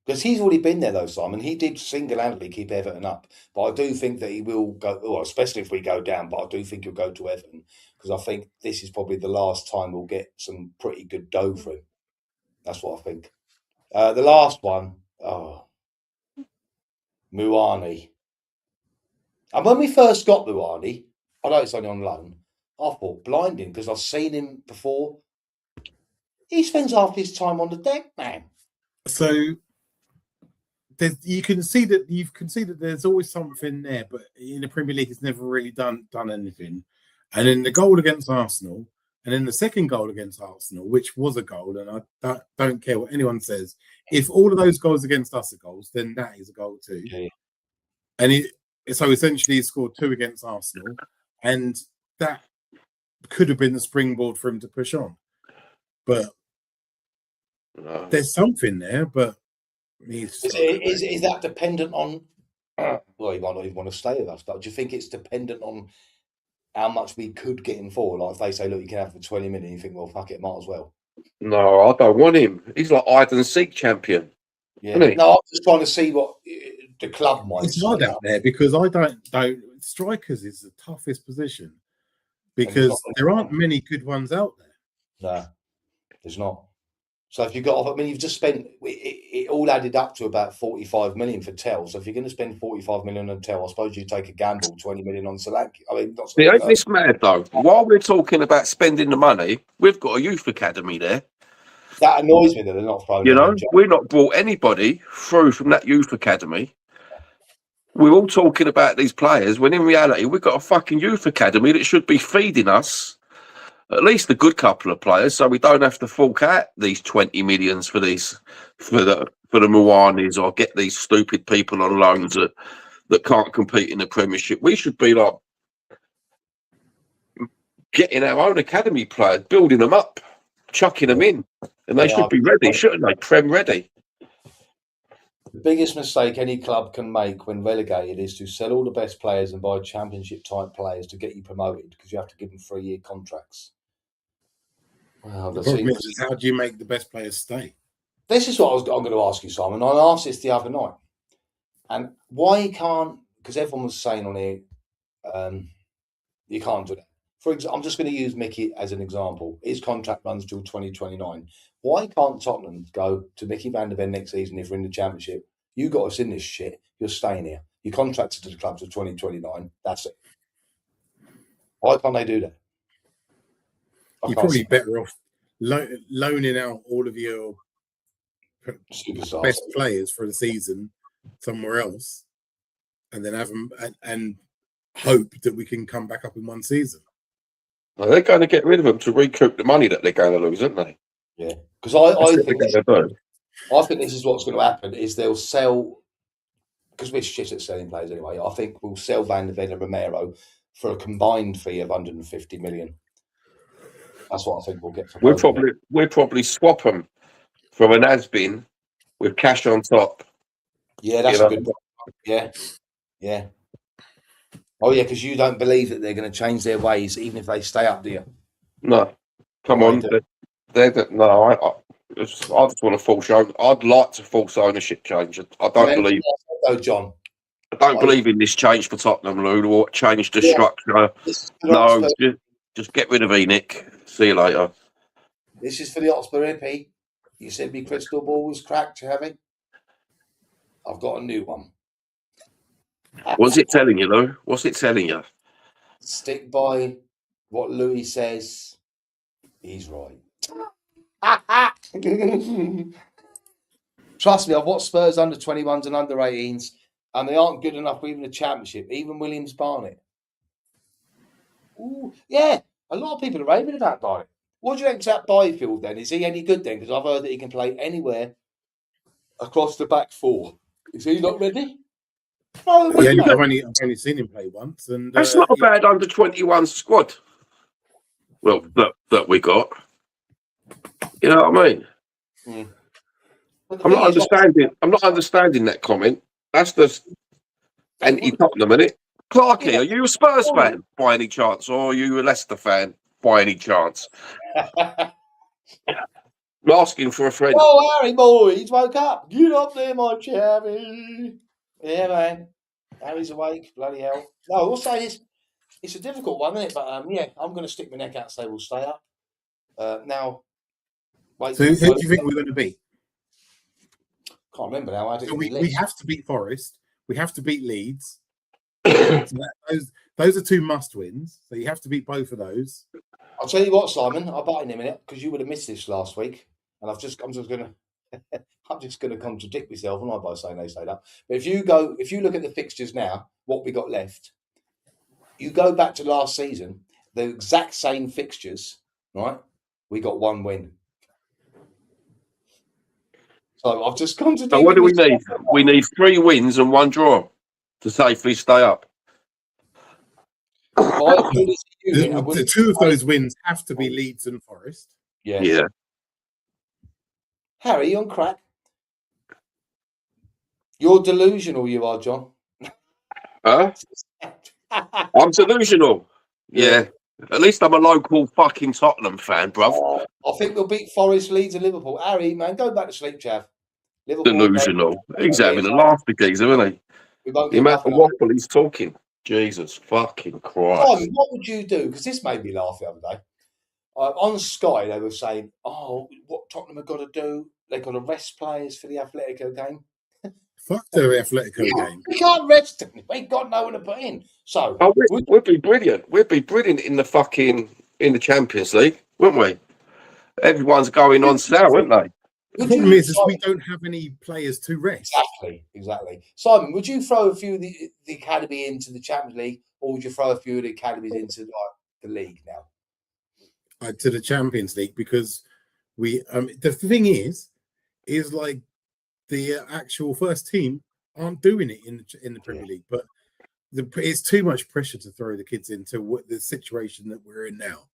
Because he's already been there, though, Simon. He did single-handedly keep Everton up. But I do think that he will go, well, especially if we go down, but I do think he'll go to Everton because I think this is probably the last time we'll get some pretty good dough for him. That's what I think. The last one, Muani. And when we first got Muani, I know it's only on loan, I thought blinding because I've seen him before. He spends half his time on the deck, man. So you can see that there's always something there, but in the Premier League, it's never really done anything. And then the goal against Arsenal, and then the second goal against Arsenal, which was a goal, and I don't care what anyone says. If all of those goals against us are goals, then that is a goal too. Yeah. And so essentially, he scored 2 against Arsenal, and that could have been the springboard for him to push on. But there's something there, but is that dependent on? Well, he might not even want to stay with us, but do you think it's dependent on how much we could get him for? Like if they say, look, you can have for 20 million, you think, well, fuck it, might as well. No, I don't want him. He's like hide and seek champion. Yeah. No, I'm just trying to see what the club might. It's hard out there because I don't. Strikers is the toughest position because there aren't many good ones out there. No, there's not. So if you got, I mean, you've just spent it all added up to about 45 million for Tell. So if you're going to spend 45 million on Tell, I suppose you take a gamble, 20 million on Solanke. I mean, not ain't this mad though? While we're talking about spending the money, we've got a youth academy there. That annoys me that they're not throwing. You know, we're not brought anybody through from that youth academy. We're all talking about these players when in reality we've got a fucking youth academy that should be feeding us at least a good couple of players, so we don't have to fork out these 20 millions for the Mwanis or get these stupid people on loans that can't compete in the Premiership. We should be like getting our own academy players, building them up, chucking them in, and they should be ready, shouldn't they? Prem ready. The biggest mistake any club can make when relegated is to sell all the best players and buy championship-type players to get you promoted because you have to give them 3-year contracts. Well, the problem is how do you make the best players stay? This is what I'm going to ask you, Simon. I asked this the other night. And why can't, because everyone was saying on here, you can't do that. For example, I'm just going to use Mickey as an example. His contract runs till 2029. Why can't Tottenham go to Mickey van der Ven next season if we're in the Championship? You got us in this shit. You're staying here. You're contracted to the club till 2029. That's it. Why can't they do that? You're probably better off loaning out all of your superstars, best players for the season somewhere else, and then have them and hope that we can come back up in one season. Well, they're going to get rid of them to recoup the money that they're going to lose, aren't they? Yeah, because I think this is what's going to happen: is they'll sell, because we're shit at selling players anyway. I think we'll sell Van der Ven and Romero for a combined fee of 150 million. That's what I think we'll get. We'll probably swap them from an has-been with cash on top. Yeah, that's a good one. Yeah, yeah. Oh yeah, because you don't believe that they're going to change their ways, even if they stay up there. No, come on. No, I just want to force ownership. I'd like to force ownership change. I don't believe. Oh, John. I don't believe in this change for Tottenham, Lou, or change the structure. No, just get rid of Enoch. See you later. This is for the Hotspur hippie. You said my crystal ball was cracked, Heavy. I've got a new one. What's it telling you, Lou? What's it telling you? Stick by what Louis says. He's right. Trust me, I've watched Spurs under 21s and under 18s, and they aren't good enough for even the Championship, even Williams Barnett. Ooh, yeah, a lot of people are raving about Barnett. What do you think about Byfield then? Is he any good then? Because I've heard that he can play anywhere across the back four. Is he not ready? No, I've only seen him play once, and that's not a bad under 21 squad. Well, that we got. You know what I mean? Mm. I'm not understanding that comment. That's the anti-Tottenham, isn't it? Clarky, are you a Spurs fan by any chance, or are you a Leicester fan by any chance? I'm asking for a friend. Oh, Harry boy, he's woke up. Get up there, my Harry. Yeah, man. Harry's awake. Bloody hell. No, we'll say it's a difficult one, isn't it? But yeah, I'm going to stick my neck out and say we'll stay up. Now, wait. So who do you think we're going to beat? Can't remember now. We have to beat Forest. We have to beat Leeds. Those are two must wins. So you have to beat both of those. I'll tell you what, Simon. I'll butt in a minute because you would have missed this last week, and I'm just gonna contradict myself, am I, by saying they say that? But if you look at the fixtures now, what we got left, you go back to last season, the exact same fixtures, right? We got one win. So I've just contradicted. So what do we need? We need 3 wins and 1 draw to safely stay up. The 2 of those wins have to be Leeds and Forest. Yes. Yeah. Harry, you on crack? You're delusional, you are, John. Huh? I'm delusional. Yeah. At least I'm a local fucking Tottenham fan, bruv. I think we'll beat Forest, Leeds, and Liverpool. Harry, man, go back to sleep, chav. Liverpool, delusional. He's having a laugh, the geezer, isn't he? The amount of waffle he's talking. Jesus fucking Christ. Simon, what would you do? Because this made me laugh the other day. On Sky, they were saying, "Oh, what Tottenham have got to do? They've got to rest players for the Atletico game." Fuck the Atletico game. We can't rest them. We ain't got no one to put in. So we'd be brilliant. We'd be brilliant in the Champions League, wouldn't we? Everyone's going on sale, aren't they? The problem is we don't have any players to rest. Exactly. Simon, would you throw a few of the academy into the Champions League, or would you throw a few of the academies into the league now? To the Champions League, because we the thing is like the actual first team aren't doing it in the Premier League, but it's too much pressure to throw the kids into the situation that we're in now.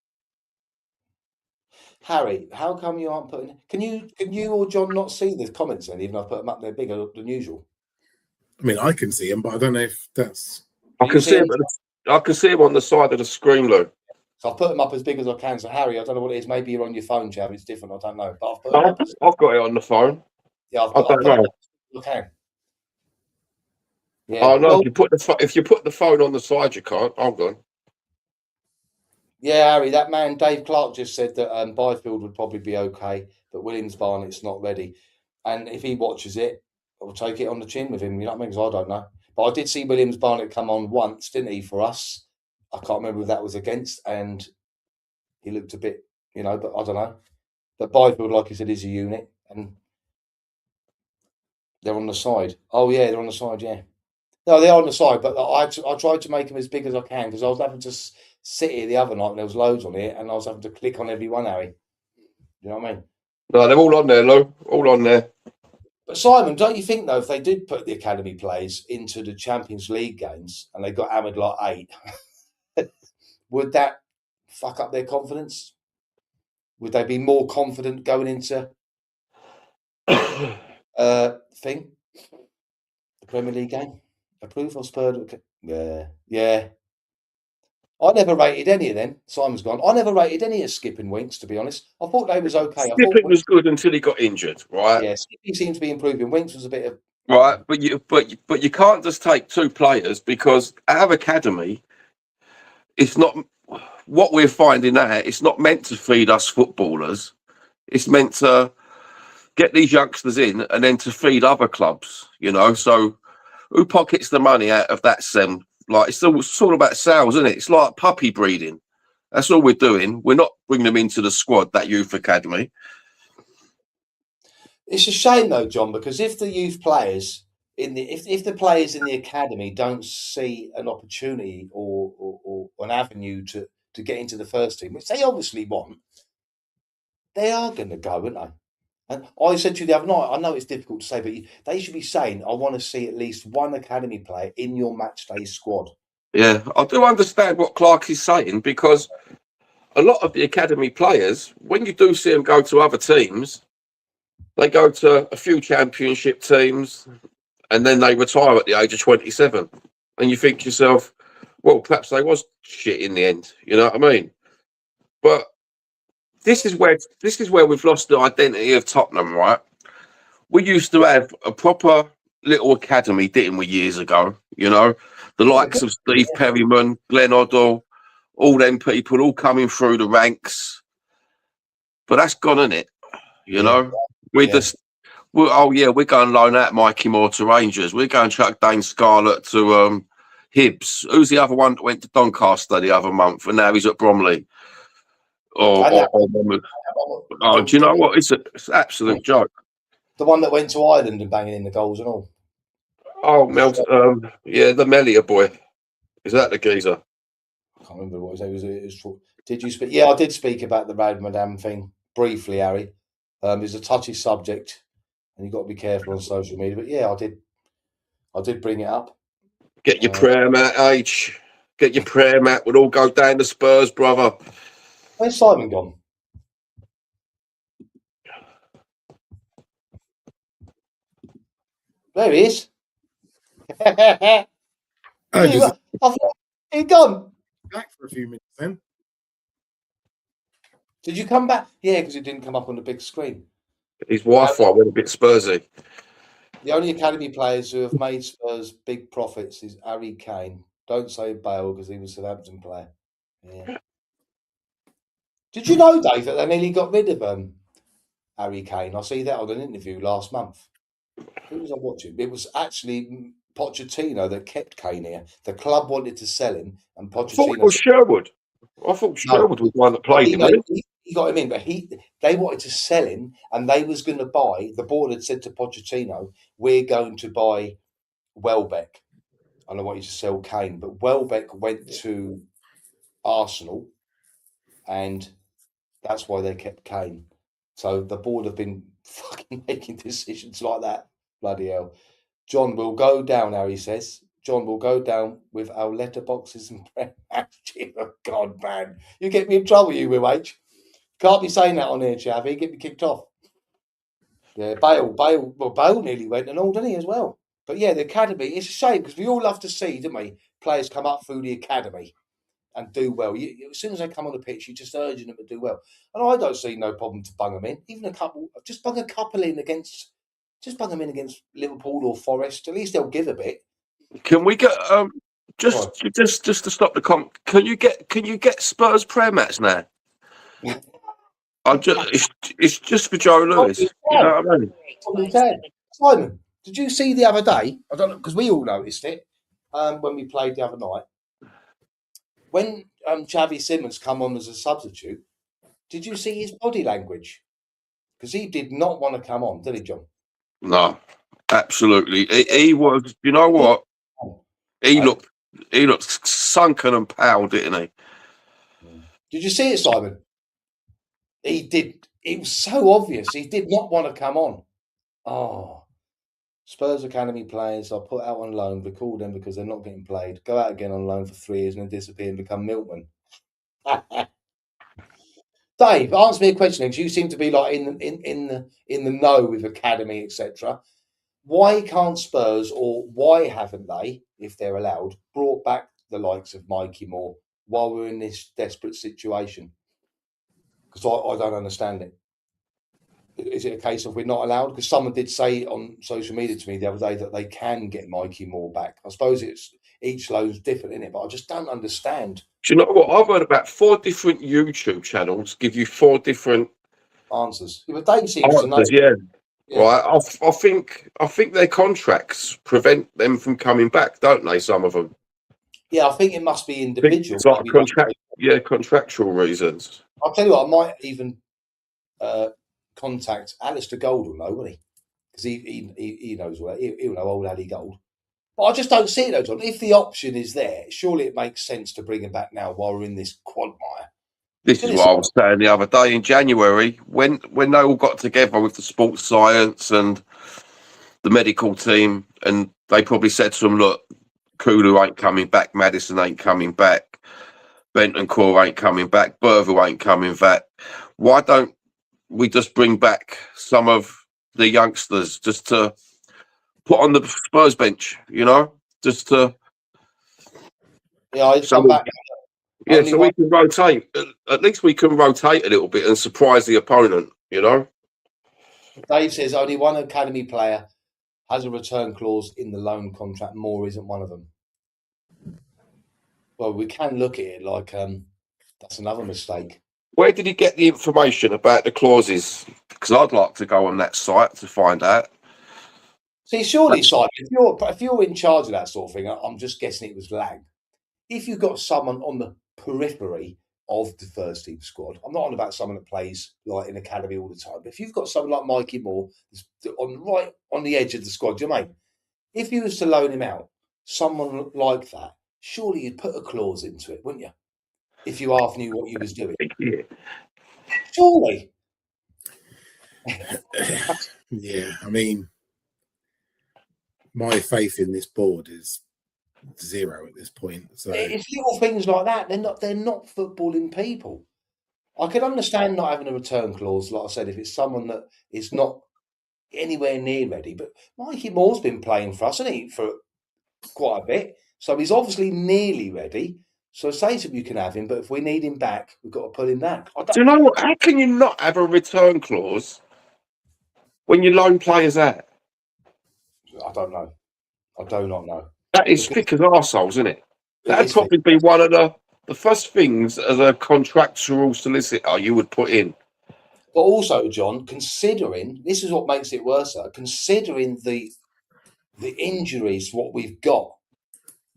Harry, how come you aren't putting? Can you or John not see the comments then? Even though I put them up there bigger than usual. I mean, I can see them, but I don't know if that's. I can see them. I can see them on the side of the screen, Lou. So I've put them up as big as I can. So Harry, I don't know what it is. Maybe you're on your phone, Chav. It's different. I don't know. But I've got it on the phone. Yeah, I don't know. Okay. Yeah. Oh no! Well, if you put the phone on the side, you can't. Hold on. Yeah, Harry, that man Dave Clark just said that Byfield would probably be okay, but Williams Barnett's not ready. And if he watches it, I'll take it on the chin with him. You know what I mean? Because I don't know. But I did see Williams Barnett come on once, didn't he, for us? I can't remember if that was against, and he looked a bit, but I don't know. But Byfield, like I said, is a unit, and they're on the side. Oh, yeah, they're on the side, yeah. No, they're on the side, but I tried to make them as big as I can because I was having to sit here the other night and there was loads on here and I was having to click on every one, Harry. You know what I mean? No, they're all on there, Lou. All on there. But Simon, don't you think, though, if they did put the academy players into the Champions League games and they got hammered like 8, would that fuck up their confidence? Would they be more confident going into the Premier League game? Approve or Spurs? Yeah. I never rated any of them. Simon's gone. I never rated any of Skip and Winks, to be honest. I thought they was okay. Skipping was good until he got injured, right? Yeah, Skippy seemed to be improving. Winks was a bit of right, but you can't just take 2 players because our academy, it's not what we're finding out. It's not meant to feed us footballers. It's meant to get these youngsters in and then to feed other clubs. So who pockets the money out of that? Like it's all about sales, isn't it? It's like puppy breeding. That's all we're doing. We're not bringing them into the squad, that youth academy. It's a shame though, John, because if the youth players if the players in the academy don't see an opportunity or an avenue to get into the first team, which they obviously want, they are going to go, aren't they? And I said to you the other night, I know it's difficult to say, but they should be saying, I want to see at least one academy player in your match day squad. Yeah, I do understand what Clark is saying because a lot of the academy players, when you do see them go to other teams, they go to a few championship teams and then they retire at the age of 27. And you think to yourself, well, perhaps they was shit in the end. You know what I mean? But this is where we've lost the identity of Tottenham, right? We used to have a proper little academy, didn't we, years ago? The likes of Steve Perryman, Glenn Hoddle, all them people all coming through the ranks. But that's gone, isn't it? We're going to loan out Mikey Moore to Rangers. We're going to chuck Dane Scarlett to Hibbs. Who's the other one that went to Doncaster the other month, and now he's at Bromley? I know. Oh, do you know what? It's an absolute joke. The one that went to Ireland and banging in the goals and all. Oh, yeah, the Melia boy. Is that the geezer? I can't remember what it was. Did you speak? Yeah, I did speak about the Rad Madame thing briefly, Harry. It's a touchy subject, and you've got to be careful on social media. But yeah, I did bring it up. Get your prayer mat, H. Get your prayer mat. We'll all go down to Spurs, brother. Where's Simon gone? There he is. I thought he'd gone. Back for a few minutes then. Did you come back? Yeah, because it didn't come up on the big screen. His Wi-Fi went a bit Spursy. The only academy players who have made Spurs big profits is Harry Kane. Don't say Bale because he was a Southampton player. Yeah. Did you know, Dave, that they nearly got rid of Harry Kane? I see that on an interview last month. Who was I watching? It was actually Pochettino that kept Kane here. The club wanted to sell him, and Pochettino. I thought it was Sherwood. I thought Sherwood was the one that played him. He got him in, but they wanted to sell him, and they was going to buy. The board had said to Pochettino, "We're going to buy Welbeck." I don't want you to sell Kane, but Welbeck went to Arsenal, and that's why they kept Kane. So the board have been fucking making decisions like that. Bloody hell. John will go down, Harry says. John will go down with our letterboxes and oh, God, man. You get me in trouble, you will, H. Can't be saying that on here, Chavy. Get me kicked off. Yeah, Bale nearly went and all, didn't he, as well? But yeah, the academy, it's a shame because we all love to see, don't we, players come up through the academy and do well. As soon as they come on the pitch, you're just urging them to do well. And I don't see no problem to bung them in. Even a couple, just bung a couple in against Liverpool or Forest. At least they'll give a bit. Can we get just to stop the comp? Can you get Spurs prayer mats now? It's just for Joe Lewis. You know what I mean? Simon, did you see the other day? I don't know because we all noticed it when we played the other night. When Xavi Simons come on as a substitute, did you see his body language? Because he did not want to come on, did he, John? No, absolutely. He was. You know what? He looked sunken and pale, didn't he? Did you see it, Simon? He did. It was so obvious. He did not want to come on. Oh, Spurs Academy players are put out on loan. Recall them because they're not getting played. Go out again on loan for 3 years and then disappear and become milkmen. Dave, answer me a question because you seem to be like in the know with academy, etc. Why can't Spurs, or why haven't they, if they're allowed, brought back the likes of Mikey Moore while we're in this desperate situation? Because I don't understand it. Is it a case of we're not allowed? Because someone did say on social media to me the other day that they can get Mikey Moore back. I suppose it's each loan's different, isn't it? But I just don't understand. Do you know what? I've heard about 4 different YouTube channels give you 4 different answers. Yeah, but Dave seems to know. Yeah. Right. I think their contracts prevent them from coming back, don't they? Some of them. Yeah, I think it must be individual. It's like contractual reasons. I'll tell you what, I might even contact Alistair Gold, will know, won't he? Because he knows where he'll know old Ali Gold. But I just don't see it, though, John. If the option is there, surely it makes sense to bring him back now while we're in this quagmire. This is what I was saying the other day in January when they all got together with the sports science and the medical team, and they probably said to them, look, Kulu ain't coming back, Maddison ain't coming back, Bentancur ain't coming back, Burville ain't coming back. Why don't we just bring back some of the youngsters just to put on the Spurs bench, you know? Just to... Yeah, I'd come back. Yeah, so we can rotate. At least we can rotate a little bit and surprise the opponent, you know? Dave says only one academy player has a return clause in the loan contract. Moore isn't one of them. Well, we can look at it like that's another mistake. Where did he get the information about the clauses? Because I'd like to go on that site to find out. See, surely, Simon, if you're in charge of that sort of thing, I'm just guessing it was Lang. If you've got someone on the periphery of the first team squad, I'm not on about someone that plays like in academy all the time, but if you've got someone like Mikey Moore right on the edge of the squad, do you know what I mean? If you was to loan him out, someone like that, surely you'd put a clause into it, wouldn't you? If you half knew what you was doing. Yeah. Surely. Yeah, I mean, my faith in this board is zero at this point. So It's little things like that. They're not footballing people. I can understand not having a return clause, like I said, if it's someone that is not anywhere near ready. But Mikey Moore's been playing for us, hasn't he, for quite a bit. So he's obviously nearly ready. So say to him, you can have him, but if we need him back, we've got to pull him back. Do you know what? How can you not have a return clause when you loan players out? I don't know. I do not know. That is thick as arseholes, isn't it? That'd is probably be one of the first things as a contractual solicitor you would put in. But also, John, considering this is what makes it worse, considering the injuries, what we've got,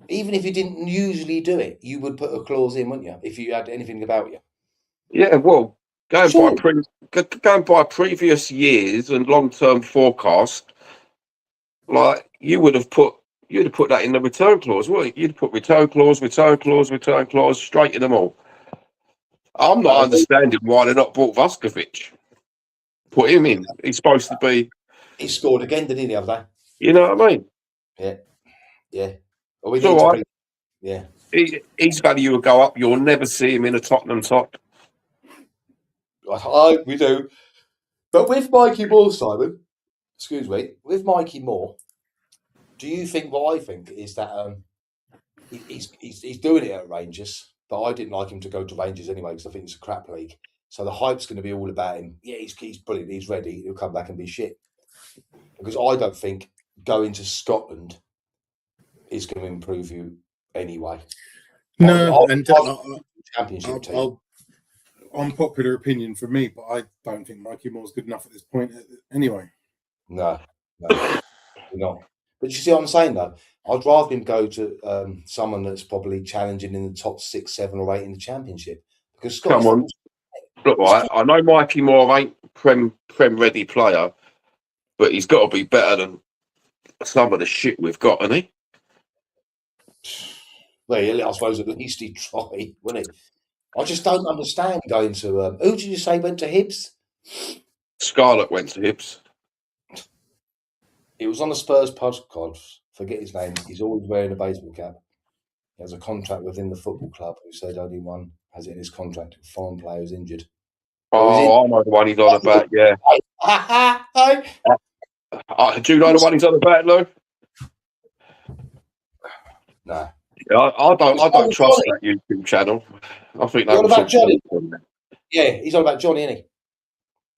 even if you didn't usually do it, you would put a clause in, wouldn't you? If you had anything about you. Yeah, well, going Sure. by previous years and long-term forecast, like you'd have put that in the return clause, wouldn't you? You'd put return clause straight in them all. I'm not understanding why they're not brought Vuskovic. Put him in. He's supposed to be. He scored again, didn't he, the other day? You know what I mean? Yeah. Well, we It's need all to right. Yeah. His value will go up. You'll never see him in a Tottenham top. We do. But with Mikey Moore, Simon, excuse me, with Mikey Moore, do you think what I think is that he's doing it at Rangers, but I didn't like him to go to Rangers anyway because I think it's a crap league. So the hype's going to be all about him. Yeah, he's brilliant. He's ready. He'll come back and be shit. Because I don't think going to Scotland is going to improve you anyway. no, Championship team. Unpopular opinion from me, but I don't think Mikey Moore's good enough at this point. Anyway, No, you're not. But you see what I'm saying, though? I'd rather him go to someone that's probably challenging in the top 6, 7, or 8 in the Championship. Because Come on. Look, right, I know Mikey Moore ain't Prem ready player, but he's got to be better than some of the shit we've got, hasn't he? Well, I suppose at least he'd try, wouldn't he? I just don't understand going to... who did you say went to Hibs? Scarlett went to Hibs. It was on the Spurs podcast. Forget his name. He's always wearing a baseball cap. He has a contract within the football club who said only one has it in his contract. A foreign player who's injured. Oh, I know the one he's on about, yeah. Do you know the one he's on about, Lou? No. Yeah, I don't trust that YouTube channel. I think that was about Johnny. Yeah, he's on about Johnny, isn't he?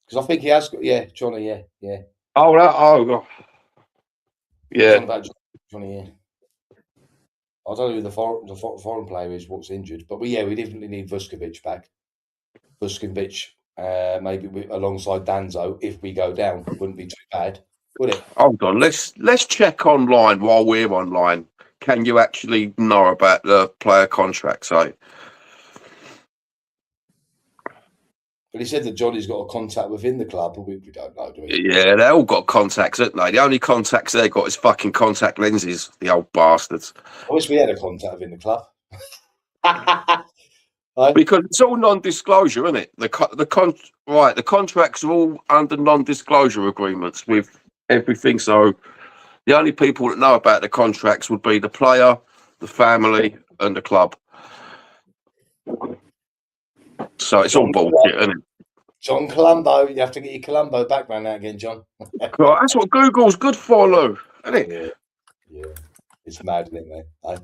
Because I think he has got Johnny, yeah. Oh, yeah. He's on about Johnny, yeah. I don't know who the foreign player is, what's injured, but we definitely need Vuskovic back. Vuskovic, maybe alongside Danzo, if we go down, wouldn't be too bad, would it? Hold on, let's check online while we're online. Can you actually know about the player contracts? But he said that Johnny's got a contact within the club, but we don't know, do we? Yeah, they all got contacts, haven't they? The only contacts they got is fucking contact lenses, the old bastards. I wish we had a contact within the club. Because it's all non-disclosure, isn't it? The contracts are all under non-disclosure agreements with everything. So the only people that know about the contracts would be the player, the family, and the club. So it's all bullshit, isn't it? John Colombo, you have to get your Colombo background out again, John. Well, that's what Google's good for, Lou, isn't it? Yeah. It's mad, isn't it, man?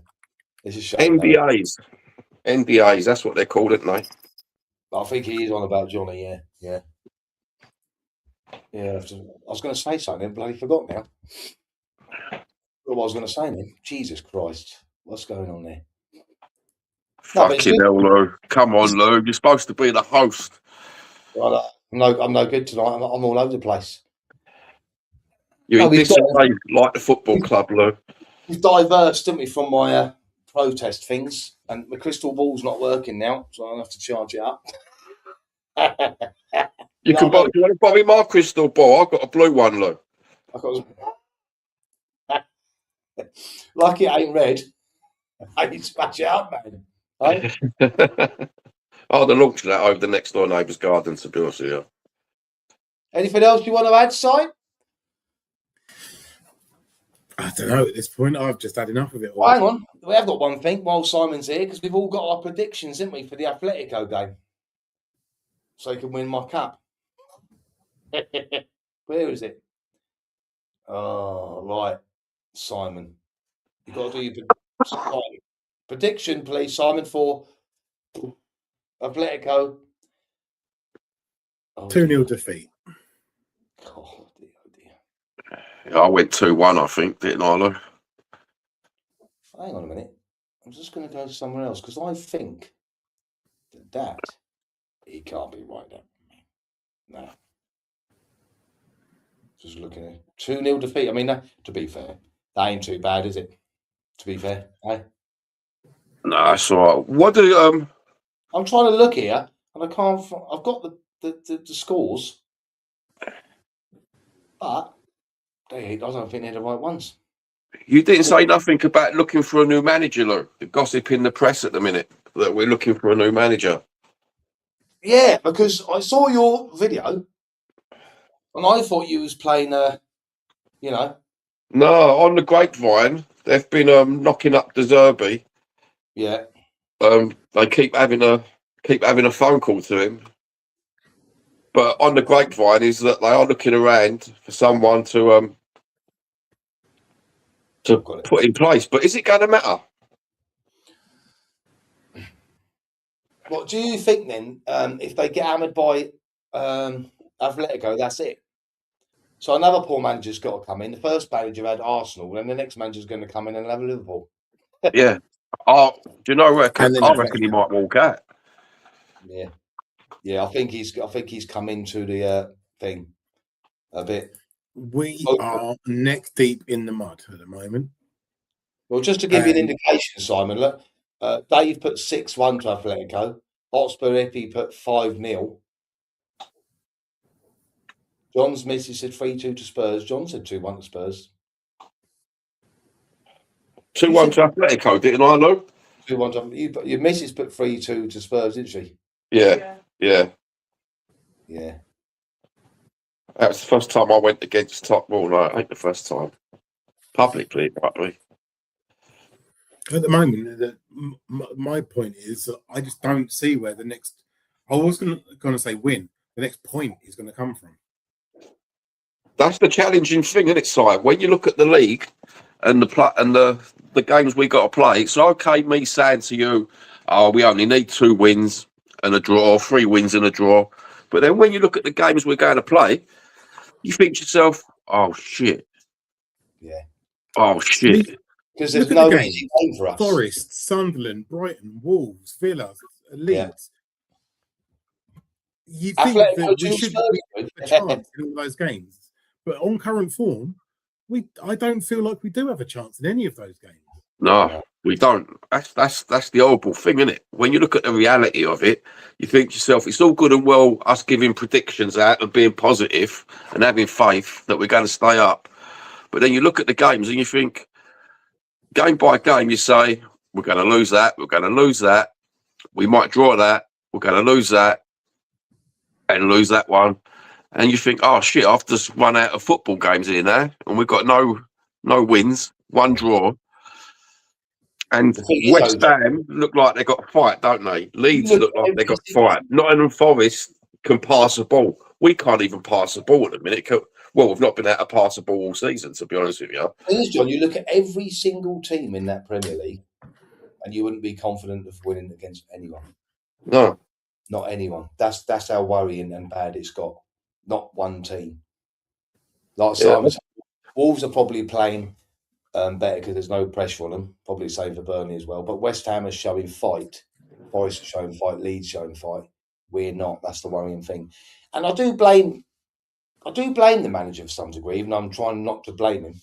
It's a shame. NDAs, that's what they're called, aren't they? I think he is on about Johnny, yeah. I was going to say something, I bloody forgot now. What I was going to say then? Jesus Christ, what's going on there? Fucking hell, Lou. Come on, Lou. You're supposed to be the host. I'm no good tonight. I'm all over the place. You're No, in disarray like the football club, Lou. we've diversed, didn't we, from my protest things, and my crystal ball's not working now, so I'll have to charge it up. You can buy. You want to buy me my crystal ball? I've got a blue one, Lou. I've got like it ain't red. I need to smash it up, man. Right? I'll launch that over the next door neighbour's garden, to be honest with you. Anything else you want to add, Si? I don't know at this point. I've just had enough of it all. Well, hang on. We have got one thing while Simon's here, because we've all got our predictions, haven't we, for the Atletico game? So he can win my cup. Where is it? Oh, right. Simon. You've got to do your prediction, please, Simon, for Atletico. 2-0 defeat. Oh, dear. Yeah, I went 2-1, I think, didn't I, Lou? Hang on a minute. I'm just going to go somewhere else, because I think that he can't be right there. No. Just looking at 2-0 defeat. I mean, to be fair, that ain't too bad, is it? To be fair, eh? No, that's all right. What do I'm trying to look here, and I can't. I've got the scores, but I don't think they're the right ones. you didn't say nothing about looking for a new manager, Lou? The gossip in the press at the minute that we're looking for a new manager. Yeah, because I saw your video, and I thought you was playing. You know. No, on the grapevine, they've been knocking up De Zerbi. Yeah. They keep having a phone call to him. But on the grapevine is that they are looking around for someone to put in place. But is it going to matter? What do you think then? If they get hammered by Atletico, that's it. So another poor manager's got to come in. The first manager had Arsenal, and the next manager's going to come in and have Liverpool. Yeah. Do you know? I reckon he might walk out. Yeah. I think he's come into the thing a bit. We are neck deep in the mud at the moment. Well, just to give you an indication, Simon, look, Dave put 6-1 to Atletico. Hotspur Epi put 5-0. John's missus said 3-2 to Spurs. John said 2-1 to Spurs. 2-1 to Atletico, didn't I, Lou? 2-1 to your missus put 3-2 to Spurs, didn't she? Yeah. That was the first time I went against top. Well, no, it ain't the first time. Publicly, probably. At the moment, my point is that I just don't see where the next. I was going to say win. The next point is going to come from. That's the challenging thing, isn't it, Si? When you look at the league and the games we got to play, it's okay me saying to you, "Oh, we only need 2 wins and a draw, 3 wins and a draw." But then when you look at the games we're going to play, you think to yourself, "Oh shit." Yeah. Oh shit. Because there's no easy game for us. Forest, Sunderland, Brighton, Wolves, Villa, Leeds. You think that we should have a chance in all those games, but on current form, I don't feel like we do have a chance in any of those games. No, we don't. That's the horrible thing, isn't it? When you look at the reality of it, you think to yourself, it's all good and well us giving predictions out and being positive and having faith that we're going to stay up. But then you look at the games and you think, game by game, you say, we're going to lose that, we're going to lose that, we might draw that, we're going to lose that, and lose that one. And you think, oh shit, I've just run out of football games here now, and we've got no wins, 1 draw. And West Ham look like they got a fight, don't they? Leeds look like they got a fight. Nottingham Forest can pass a ball. We can't even pass a ball at the minute. Well, we've not been able to pass a ball all season, to be honest with you. John, you look at every single team in that Premier League, and you wouldn't be confident of winning against anyone. No, not anyone. That's how worrying and bad it's got. Not one team. Like Simon said, Wolves are probably playing better because there's no pressure on them. Probably the same for Burnley as well. But West Ham is showing fight. Forest is showing fight. Leeds showing fight. We're not. That's the worrying thing. And I do blame I do blame the manager to some degree, even though I'm trying not to blame him.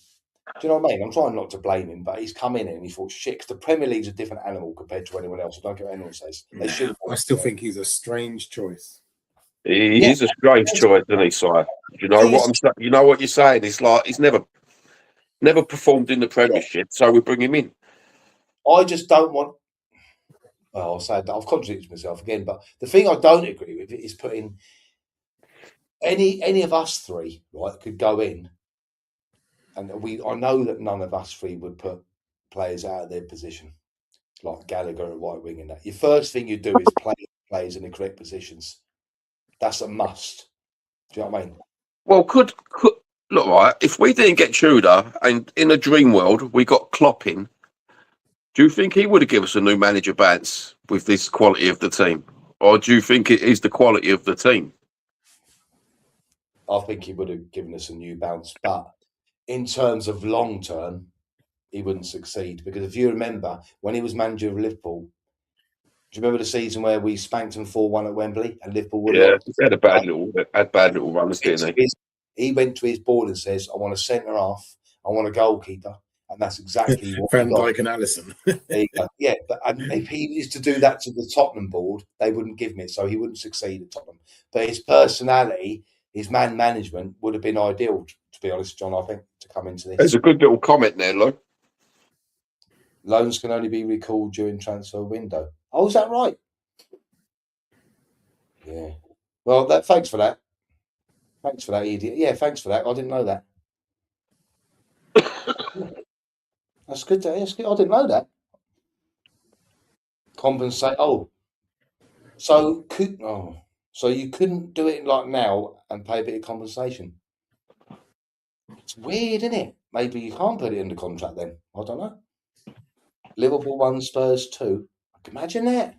Do you know what I mean? I'm trying not to blame him, but he's come in and he thought, shit, 'cause the Premier League's a different animal compared to anyone else. I don't care what anyone says. They should. I still think he's a strange choice. He Yeah. is a strange choice, isn't he, Si? You know He what is. I'm saying? You know what you're saying? It's like he's never performed in the Premiership, so we bring him in. I just don't want. Well, I'll say that I've contradicted myself again, but the thing I don't agree with is putting any of us three, right, could go in, and I know that none of us three would put players out of their position, like Gallagher at right wing and that. Your first thing you do is play players in the correct positions. That's a must. Do you know what I mean? Well, could look right if we didn't get Tudor and in a dream world we got Klopp in. Do you think he would have given us a new manager bounce with this quality of the team, or do you think it is the quality of the team? I think he would have given us a new bounce, but in terms of long term, he wouldn't succeed because if you remember when he was manager of Liverpool, do you remember the season where we spanked them 4-1 at Wembley and Liverpool were Yeah, locked? he had bad little runs, didn't he? He went to his board and says, "I want a centre half, I want a goalkeeper," and that's exactly what Van we got. Dijk and Alisson. There you go. Yeah, but if he is to do that to the Tottenham board, they wouldn't give him it, so he wouldn't succeed at Tottenham. But his personality, his man management would have been ideal, to be honest, John. I think to come into this. There's a good little comment there, Lou. Loans can only be recalled during transfer window. Oh, is that right? Yeah. Well, thanks for that. Thanks for that, idiot. Yeah, thanks for that. I didn't know that. That's good. That's good. I didn't know that. Compensate. So you couldn't do it like now and pay a bit of compensation. It's weird, isn't it? Maybe you can't put it in the contract then. I don't know. Liverpool 1, Spurs 2. Imagine that.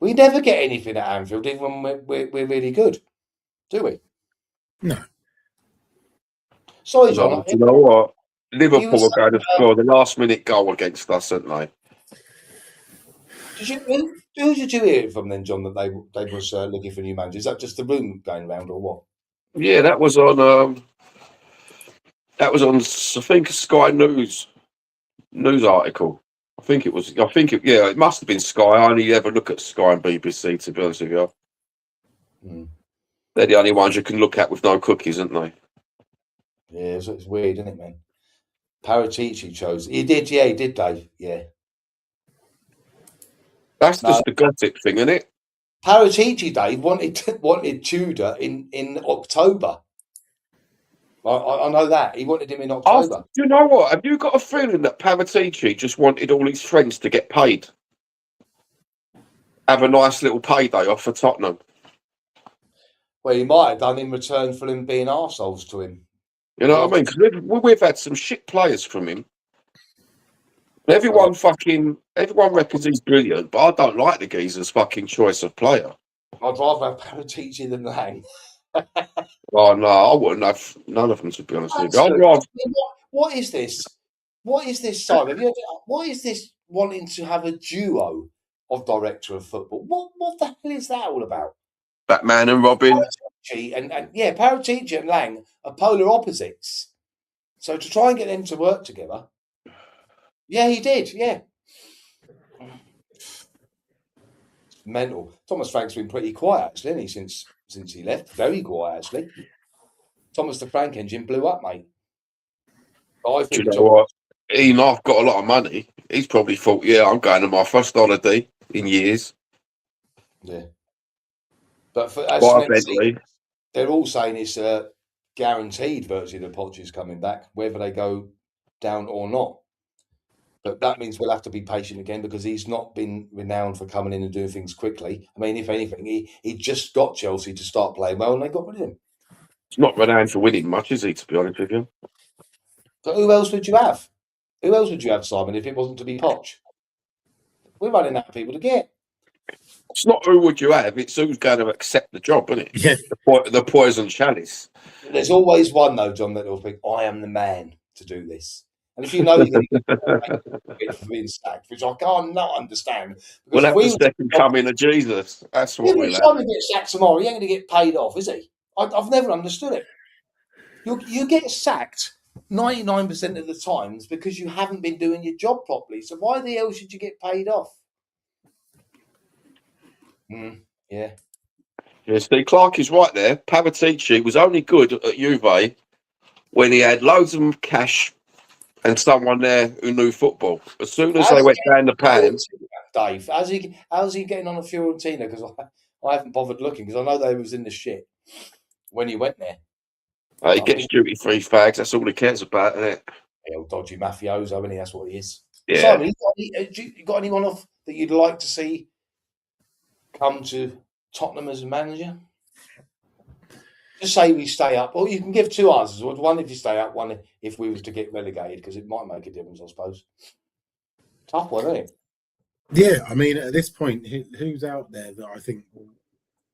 We never get anything at Anfield, even when we're really good, do we? No. Sorry, John. You know what? Liverpool are going to score the last-minute goal against us, aren't they? Who did you hear it from then, John? That they was looking for a new manager? Is that just the room going around, or what? Yeah, that was on. I think, a Sky News article. It must have been Sky. I only ever look at Sky and BBC, to be honest with you. They're the only ones you can look at with no cookies, aren't they? Yeah, it's weird, isn't it, man? Paratici chose. He did, Dave. Yeah. That's just the gossip thing, isn't it? Paratici, Dave, wanted Tudor in October. I know that. He wanted him in October. You know what? Have you got a feeling that Paratici just wanted all his friends to get paid? Have a nice little payday off for Tottenham? Well, he might have done in return for him being arseholes to him. You know what I mean? Because we've had some shit players from him. Everyone reckons he's brilliant, but I don't like the geezer's fucking choice of player. I'd rather have Paratici than Lang. Oh no, I wouldn't have none of them, to be honest with you. What is this? What is this, Simon? What is this wanting to have a duo of director of football? What the hell is that all about? Batman and Robin. Paratici and Lang are polar opposites. So to try and get them to work together, yeah, he did. Yeah, it's mental. Thomas Frank's been pretty quiet actually, hasn't he, since he left? Very quiet actually. Thomas the Frank engine blew up, mate. I think. Do you know what? I've got a lot of money. He's probably thought, yeah, I'm going on my first holiday in years. Yeah. But they're all saying it's guaranteed virtually that Poch is coming back, whether they go down or not. But that means we'll have to be patient again because he's not been renowned for coming in and doing things quickly. I mean, if anything, he just got Chelsea to start playing well and they got rid of him. He's not renowned for winning much, is he, to be honest with you? So who else would you have? Who else would you have, Simon, if it wasn't to be Poch? We're running out of people to get. It's not who would you have, it's who's going to accept the job, isn't it? Yeah. The poison chalice. There's always one, though, John, that will think, I am the man to do this. And if you know you're going to get for being sacked, which I can't not understand, because We'll if have the we second coming of Jesus. That's what we'll if have. Simon gets sacked tomorrow, he ain't going to get paid off, is he? I've never understood it. You get sacked 99% of the times because you haven't been doing your job properly. So why the hell should you get paid off? Yeah. Yeah, Steve Clark is right there. Paratici was only good at Juve when he had loads of cash and someone there who knew football. As soon as they went down the pan, Dave, how's he getting on at Fiorentina? Because I haven't bothered looking because I know they was in the shit when he went there. he gets duty-free fags. That's all he cares about, isn't it? Dodgy mafioso, isn't he? That's what he is. Yeah. Simon, you got anyone off that you'd like to see come to Tottenham as a manager? Just say we stay up, or you can give two answers. One if you stay up, one if we was to get relegated, because it might make a difference, I suppose. Tough one, isn't it? Yeah, I mean, at this point, who's out there that I think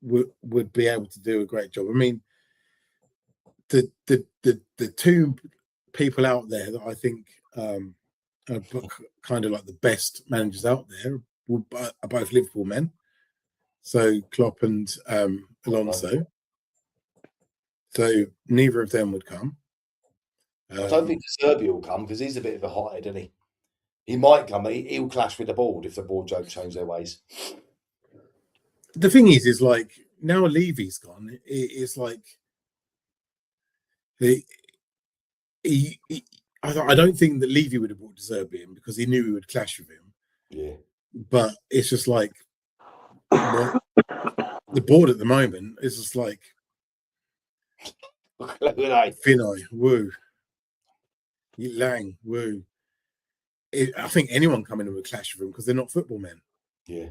would be able to do a great job? I mean, the two people out there that I think are kind of like the best managers out there are both Liverpool men. So Klopp and Alonso. So neither of them would come. I don't think Serbia will come because he's a bit of a hothead, isn't he? He might come. He'll clash with the board if the board don't change their ways. The thing is like now Levy's gone. It's like I don't think that Levy would have brought De Zerbi in because he knew he would clash with him. Yeah. But it's just like the board at the moment is just like Finai, woo. Lang, woo. I think anyone coming in would clash with them because they're not football men. Yeah.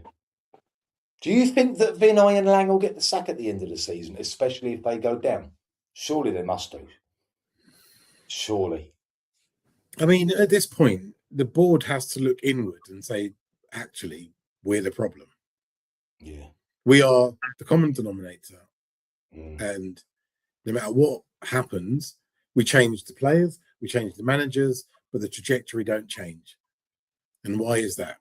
Do you think that Vinay and Lang will get the sack at the end of the season, especially if they go down? Surely they must do. Surely. I mean, at this point, the board has to look inward and say, actually, we're the problem. Yeah. We are the common denominator. And no matter what happens, we change the players, we change the managers, but the trajectory don't change. And why is that?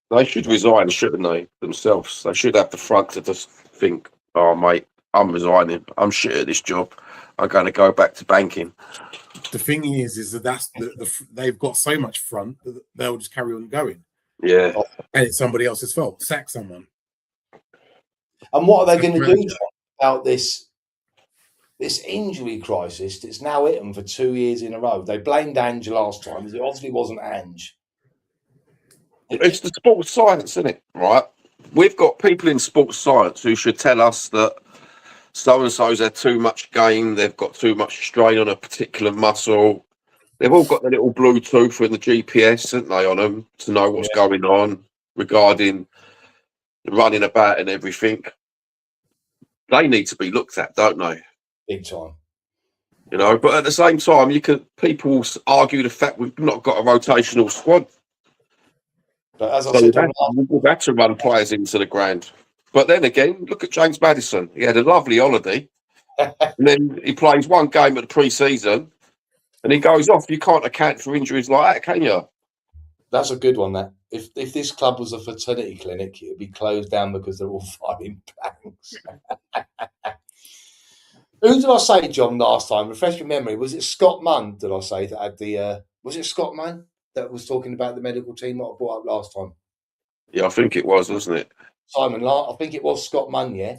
They should resign, shouldn't they, themselves? They should have the front to just think, oh, mate, I'm resigning. I'm shit at this job. I'm going to go back to banking. The thing is that they've got so much front that they'll just carry on going. Yeah. And it's somebody else's fault. Sack someone. And what are they going to do about this injury crisis that's now hit them for 2 years in a row? They blamed Ange last time. It obviously wasn't Ange. It's the sports science, isn't it? Right? We've got people in sports science who should tell us that so-and-so's had too much gain, they've got too much strain on a particular muscle. They've all got the little Bluetooth and the GPS, haven't they, on them to know what's going on regarding running about and everything. They need to be looked at, don't they? Big time. You know, but at the same time, people argue the fact we've not got a rotational squad. But as I said, we've had to run players into the ground. But then again, look at James Maddison. He had a lovely holiday. And then he plays one game at the pre-season and he goes off. You can't account for injuries like that, can you? That's a good one, that. If this club was a fertility clinic, it would be closed down because they're all fighting banks. Who did I say, John, last time? Refresh your memory. Was it Scott Munn, did I say, that had the... was it Scott Munn that was talking about the medical team that I brought up last time? Yeah, I think it was, wasn't it? Simon, I think it was Scott Munn, yeah.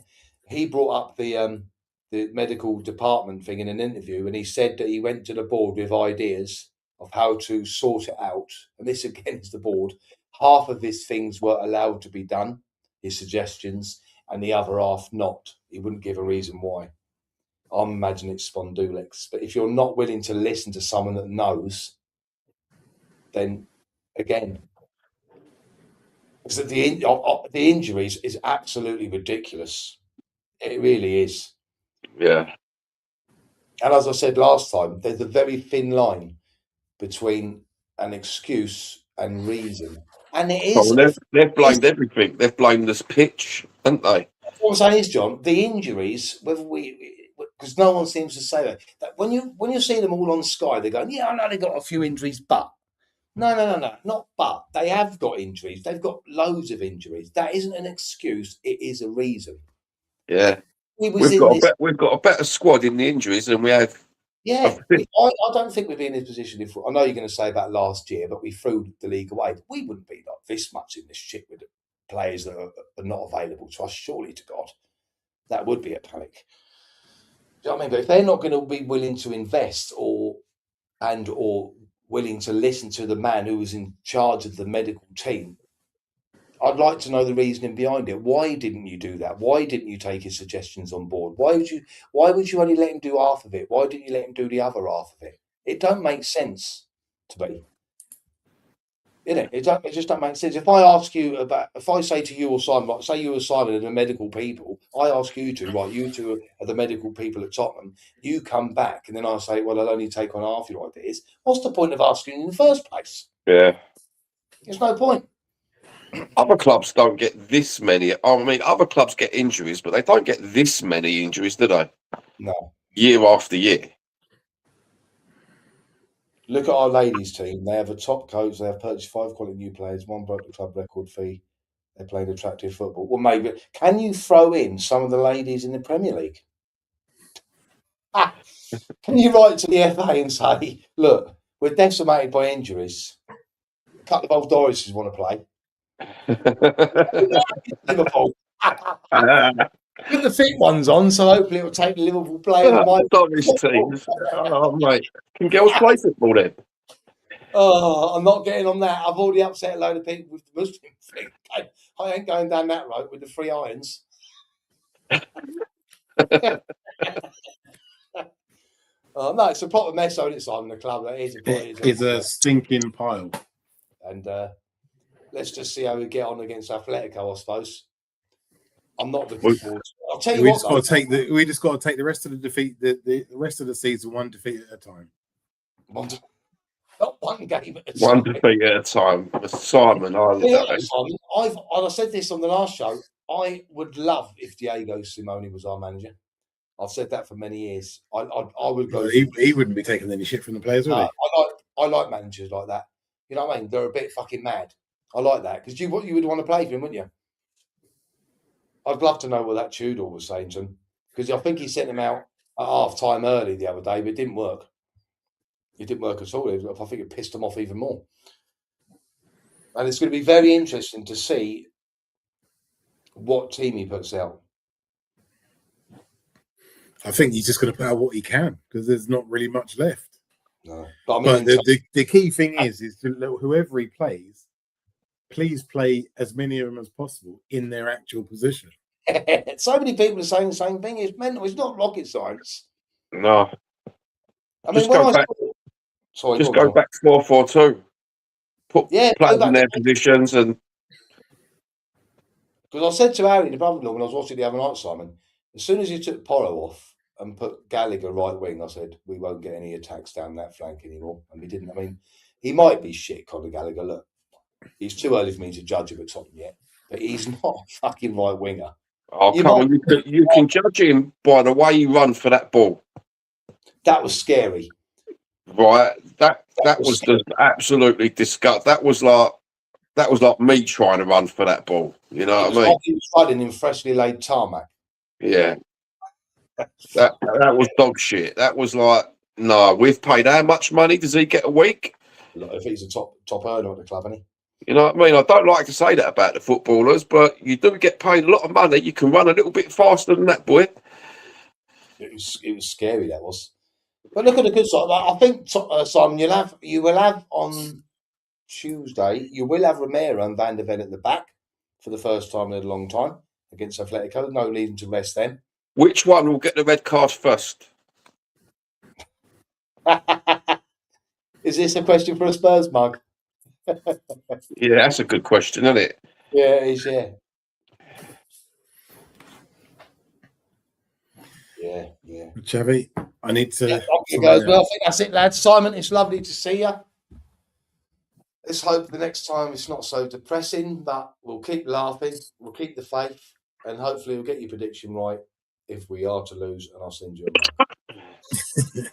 He brought up the medical department thing in an interview, and he said that he went to the board with ideas of how to sort it out. And this, again, is the board. Half of his things were allowed to be done, his suggestions, and the other half not. He wouldn't give a reason why. I'm imagining it's spondylitis. But if you're not willing to listen to someone that knows, then, again... Because the injuries is absolutely ridiculous. It really is. Yeah. And as I said last time, there's a very thin line between an excuse and reason. And it is. Well, they've blamed everything. They've blamed this pitch, haven't they? What I'm saying is, John, the injuries, whether because no one seems to say that. When you see them all on Sky, they're going, yeah, I know they got a few injuries, but no, not but. They have got injuries. They've got loads of injuries. That isn't an excuse. It is a reason. Yeah, We was in this. we've got a better squad in the injuries than we have. Yeah, I don't think we'd be in this position if I know you're going to say about last year, but we threw the league away. We wouldn't be like this much in this shit with players that are not available to us. Surely to God, that would be a panic. Do you know what I mean? But if they're not going to be willing to invest or willing to listen to the man who was in charge of the medical team, I'd like to know the reasoning behind it. Why didn't you do that? Why didn't you take his suggestions on board? Why would you only let him do half of it? Why didn't you let him do the other half of it? It don't make sense to me. It just don't make sense. If I say to you or Simon, say you or Simon are the medical people, I ask you two, right, you two are the medical people at Tottenham, you come back and then I say, well, I'll only take on half your ideas. What's the point of asking in the first place? Yeah. There's no point. Other clubs don't get this many. I mean, other clubs get injuries, but they don't get this many injuries, do they? No. Year after year. Look at our ladies team. They have a top coach. They have purchased 5 quality new players. 1 broke the club record fee. They played attractive football. Well, maybe. Can you throw in some of the ladies in the Premier League? Can you write to the FA and say, look, we're decimated by injuries. A couple of old Dorises want to play. Liverpool. Put the fit ones on, so hopefully it'll take the Liverpool players. Dorish teams. Oh, mate. Can girls play football then? Oh, I'm not getting on that. I've already upset a load of people with the Muslim thing. I ain't going down that road with the 3 irons. Oh, no, it's a proper mess on its on the club. It's a stinking pile. And let's just see how we get on against Atletico, I suppose. I'm not looking forward to it. I'll tell you we what, just got to take the rest of the defeat, the rest of the season, one defeat at a time. Not one game at a time. One defeat at a time. Simon, I said this on the last show. I would love if Diego Simeone was our manager. I've said that for many years. I would go. He wouldn't be taking any shit from the players, would he? I like managers like that. You know what I mean? They're a bit fucking mad. I like that because you would want to play for him, wouldn't you? I'd love to know what that Tudor was saying to him because I think he sent him out at half time early the other day, but it didn't work. It didn't work at all. I think it pissed him off even more. And it's going to be very interesting to see what team he puts out. I think he's just going to put out what he can because there's not really much left. No, but I mean, the key thing is whoever he plays, please play as many of them as possible in their actual position. So many people are saying the same thing. It's mental. It's not rocket science. No. I mean, just go back 4-4-2. Put players in their positions and. Because I said to Harry, the brother-in-law, when I was watching the other night, Simon, as soon as he took Porro off and put Gallagher right wing, I said, we won't get any attacks down that flank anymore. And we didn't. I mean, he might be shit, Conor Gallagher. Look, he's too early for me to judge him at Tottenham yet, but he's not a fucking right winger. Oh, come on. You can judge him by the way he run for that ball. That was scary. Right. That was just absolutely disgusting. That was like me trying to run for that ball. You know what I mean? Like he was running in freshly laid tarmac. Yeah. That was dog shit. That was like, no, we've paid how much money does he get a week? Look, if he's a top earner at the club, isn't he? You know what I mean? I don't like to say that about the footballers, but you do get paid a lot of money. You can run a little bit faster than that boy. It was scary, that was. But look at the good side. I think, Simon, you will have on Tuesday, you will have Romero and Van der Ven at the back for the first time in a long time against Atletico. No reason to rest them. Which one will get the red card first? Is this a question for a Spurs mug? Yeah, that's a good question, isn't it? Yeah, it is, yeah. Yeah. Chevy, I need to. Go as well. I think that's it, lads. Simon, it's lovely to see you. Let's hope the next time it's not so depressing, but we'll keep laughing, we'll keep the faith, and hopefully we'll get your prediction right. if we are to lose, and I'll send you a mug.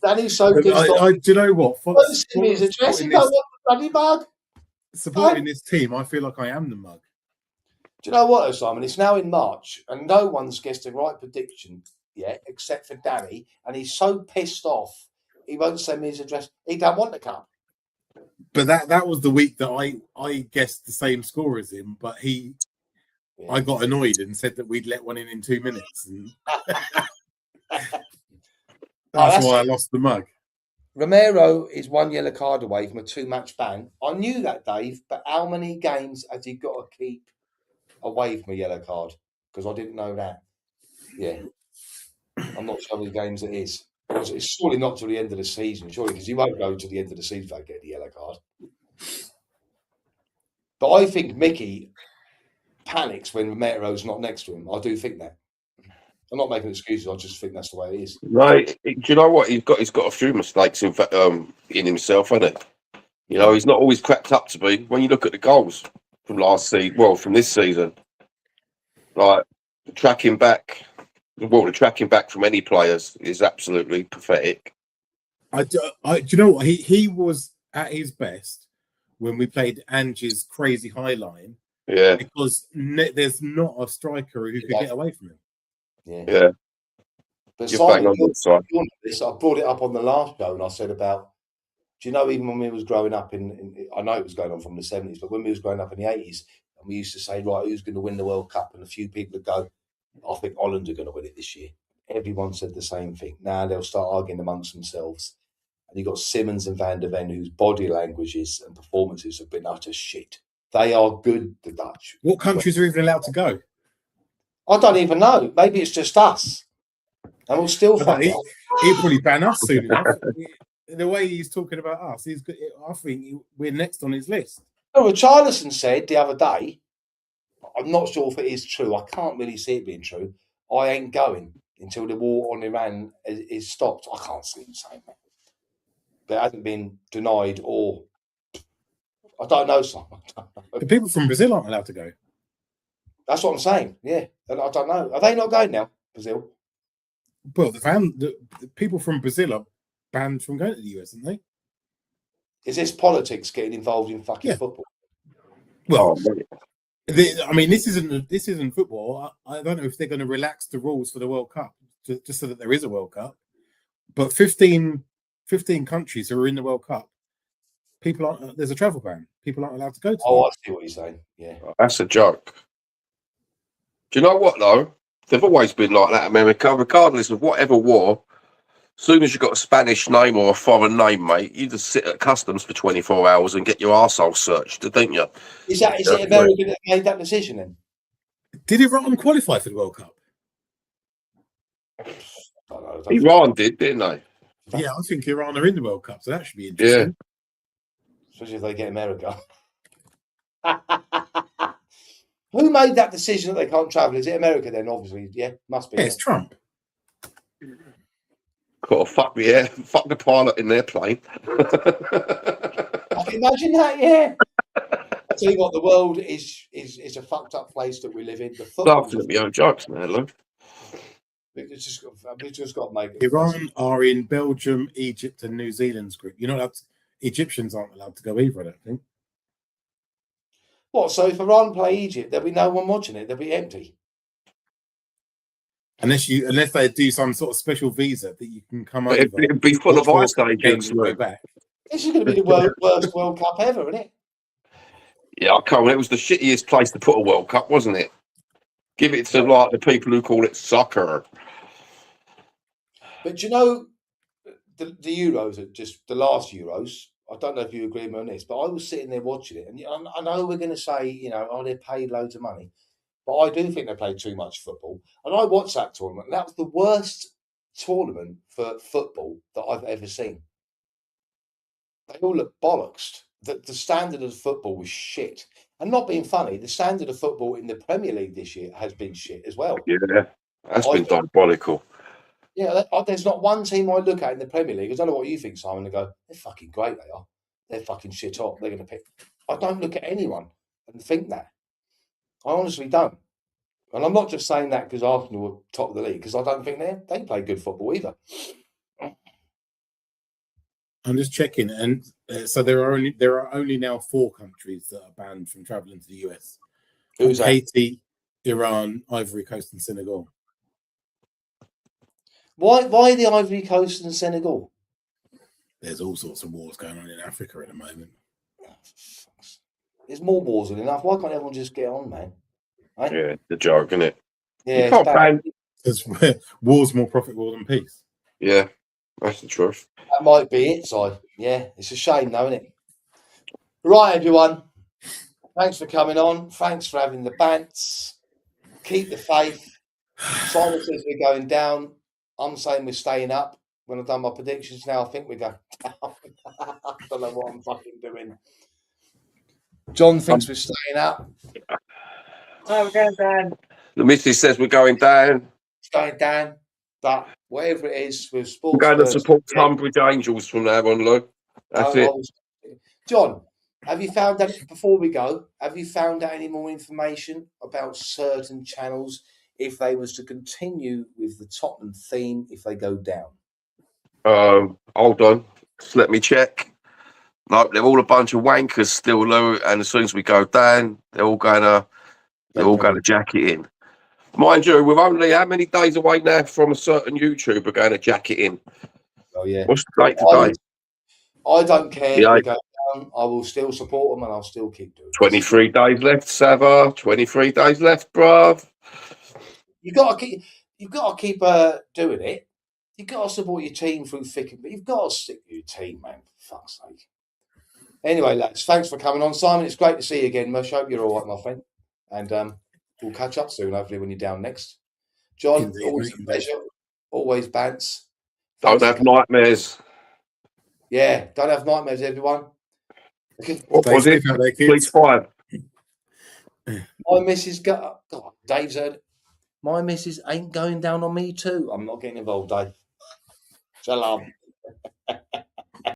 Danny's so pissed off. Do you know what? Don't send me his address. He don't want the bloody mug. Supporting this team, I feel like I am the mug. Do you know what, though, Simon? It's now in March, and no one's guessed the right prediction yet, except for Danny, and he's so pissed off, he won't send me his address. He don't want the cup. But that was the week that I guessed the same score as him, but I got annoyed and said that we'd let one in 2 minutes. And that's why I lost the mug. Romero is 1 yellow card away from a 2-match ban. I knew that, Dave, but how many games has he got to keep away from a yellow card? Because I didn't know that. Yeah. I'm not sure how many games it is. It's surely not till the end of the season, surely, because he won't go to the end of the season without getting the yellow card. But I think Mickey panics when Romero's not next to him. I do think that. I'm not making excuses. I just think that's the way it is. No, do you know what? He's got a few mistakes in himself, hasn't he? You know, he's not always cracked up to be. When you look at the goals from from this season, like the tracking back from any players is absolutely pathetic. Do you know what? He was at his best when we played Angie's crazy high line. Yeah, because there's not a striker who could get away from him. Yeah. But Simon, I brought it up on the last show, and I said about, do you know, even when we was growing up I know it was going on from the 70s, but when we was growing up in the 80s, and we used to say, right, who's going to win the World Cup? And a few people would go, I think Holland are going to win it this year. Everyone said the same thing. Now they'll start arguing amongst themselves. And you've got Simmons and Van der Ven, whose body languages and performances have been utter shit. They are good, the Dutch. What countries are even allowed to go? I don't even know. Maybe it's just us. And we'll still find out. He'll probably ban us soon enough. The way he's talking about us, I think we're next on his list. Well, Richarlison said the other day, I'm not sure if it is true. I can't really see it being true. I ain't going until the war on Iran is stopped. I can't see him saying that. But it hasn't been denied or... I don't know, Simon. The people from Brazil aren't allowed to go. That's what I'm saying. Yeah. I don't know. Are they not going now, Brazil? Well, the people from Brazil are banned from going to the US, aren't they? Is this politics getting involved in fucking football? Well, I mean, this isn't football. I don't know if they're going to relax the rules for the World Cup just so that there is a World Cup. But 15 countries who are in the World Cup, there's a travel ban. People aren't allowed to go to. I see what you're saying. Yeah, that's a joke. Do you know what though? They've always been like that, America, regardless of whatever war. As soon as you've got a Spanish name or a foreign name, mate, you just sit at customs for 24 hours and get your arsehole searched, don't you? Is it America that made that decision then? Did Iran qualify for the World Cup? Iran did, didn't they? Yeah, I think Iran are in the World Cup, so that should be interesting. Yeah. Especially if they get America. Who made that decision that they can't travel? Is it America then? Obviously, yeah, must be. Yeah, it's Trump. Got to fuck the pilot in their plane. I can imagine that, yeah. I tell you what, the world is a fucked up place that we live in. The football. Laughing at jokes, man. Look. We've just got to make it. Iran are in Belgium, Egypt, and New Zealand's group. You're not allowed Egyptians aren't allowed to go either, I don't think. What? So if Iran play Egypt, there'll be no one watching it. They'll be empty. Unless they do some sort of special visa that you can come over. It'd be full of ice agents. This is going to be the worst World Cup ever, isn't it? Yeah, I can't. It was the shittiest place to put a World Cup, wasn't it? Give it to like the people who call it soccer. But you know, the Euros are just the last Euros. I don't know if you agree with me on this, but I was sitting there watching it, and I know we're going to say, you know, oh, they paid loads of money, but I do think they played too much football. And I watched that tournament, and that was the worst tournament for football that I've ever seen. They all looked bollocks. The standard of football was shit. And not being funny, the standard of football in the Premier League this year has been shit as well. Yeah, that's been diabolical. Yeah, there's not one team I look at in the Premier League. I don't know what you think, Simon, and go, they're fucking great, they are. They're fucking shit hot. They're going to pick. I don't look at anyone and think that. I honestly don't. And I'm not just saying that because Arsenal were top of the league, because I don't think they play good football either. I'm just checking, and so there are only now 4 countries that are banned from travelling to the US: Who's that? Haiti, Iran, Ivory Coast, and Senegal. Why the Ivory Coast and Senegal? There's all sorts of wars going on in Africa at the moment. There's more wars than enough. Why can't everyone just get on, man? Right? Yeah, the joke, isn't it? Yeah, You can't ban. Because war's more profitable than peace. Yeah, that's the truth. That might be it, Si. Yeah, it's a shame, though, isn't it? Right, everyone. Thanks for coming on. Thanks for having the bants. Keep the faith. Simon says we're going down. I'm saying we're staying up. When I've done my predictions now, I think we're going down. I don't know what I'm fucking doing. John thinks we're staying up. Oh, we're going down. The missus says we're going down. It's going down. But whatever it is, with sports. We're going to support Tunbridge Angels from now on, Lou. That's it. John, have you found out, before we go, have you found out any more information about certain channels if they was to continue with the Tottenham theme if they go down? Hold on. Just let me check. No, they're all a bunch of wankers still, Lou. And as soon as we go down, they're all going to jack it in. Mind you, we're only how many days away now from a certain YouTuber going to jack it in? Oh yeah. What's the date today? I don't care Yeah. if we go down. I will still support them and I'll still keep doing it. 23 days left, Sava. 23 days left, bruv. You've got to keep doing it. You've got to support your team through thick and thin. You've got to stick with your team, man. For fuck's sake. Anyway, lads, thanks for coming on. Simon, it's great to see you again. Mush, hope you're all right, my friend. And we'll catch up soon, hopefully, when you're down next. John, Indeed, always a pleasure. Always bants. Don't have nightmares. Yeah, don't have nightmares, everyone. What was it? Please 5. My missus got... God, Dave's heard it. My missus ain't going down on me too. I'm not getting involved, Dave. Shalom.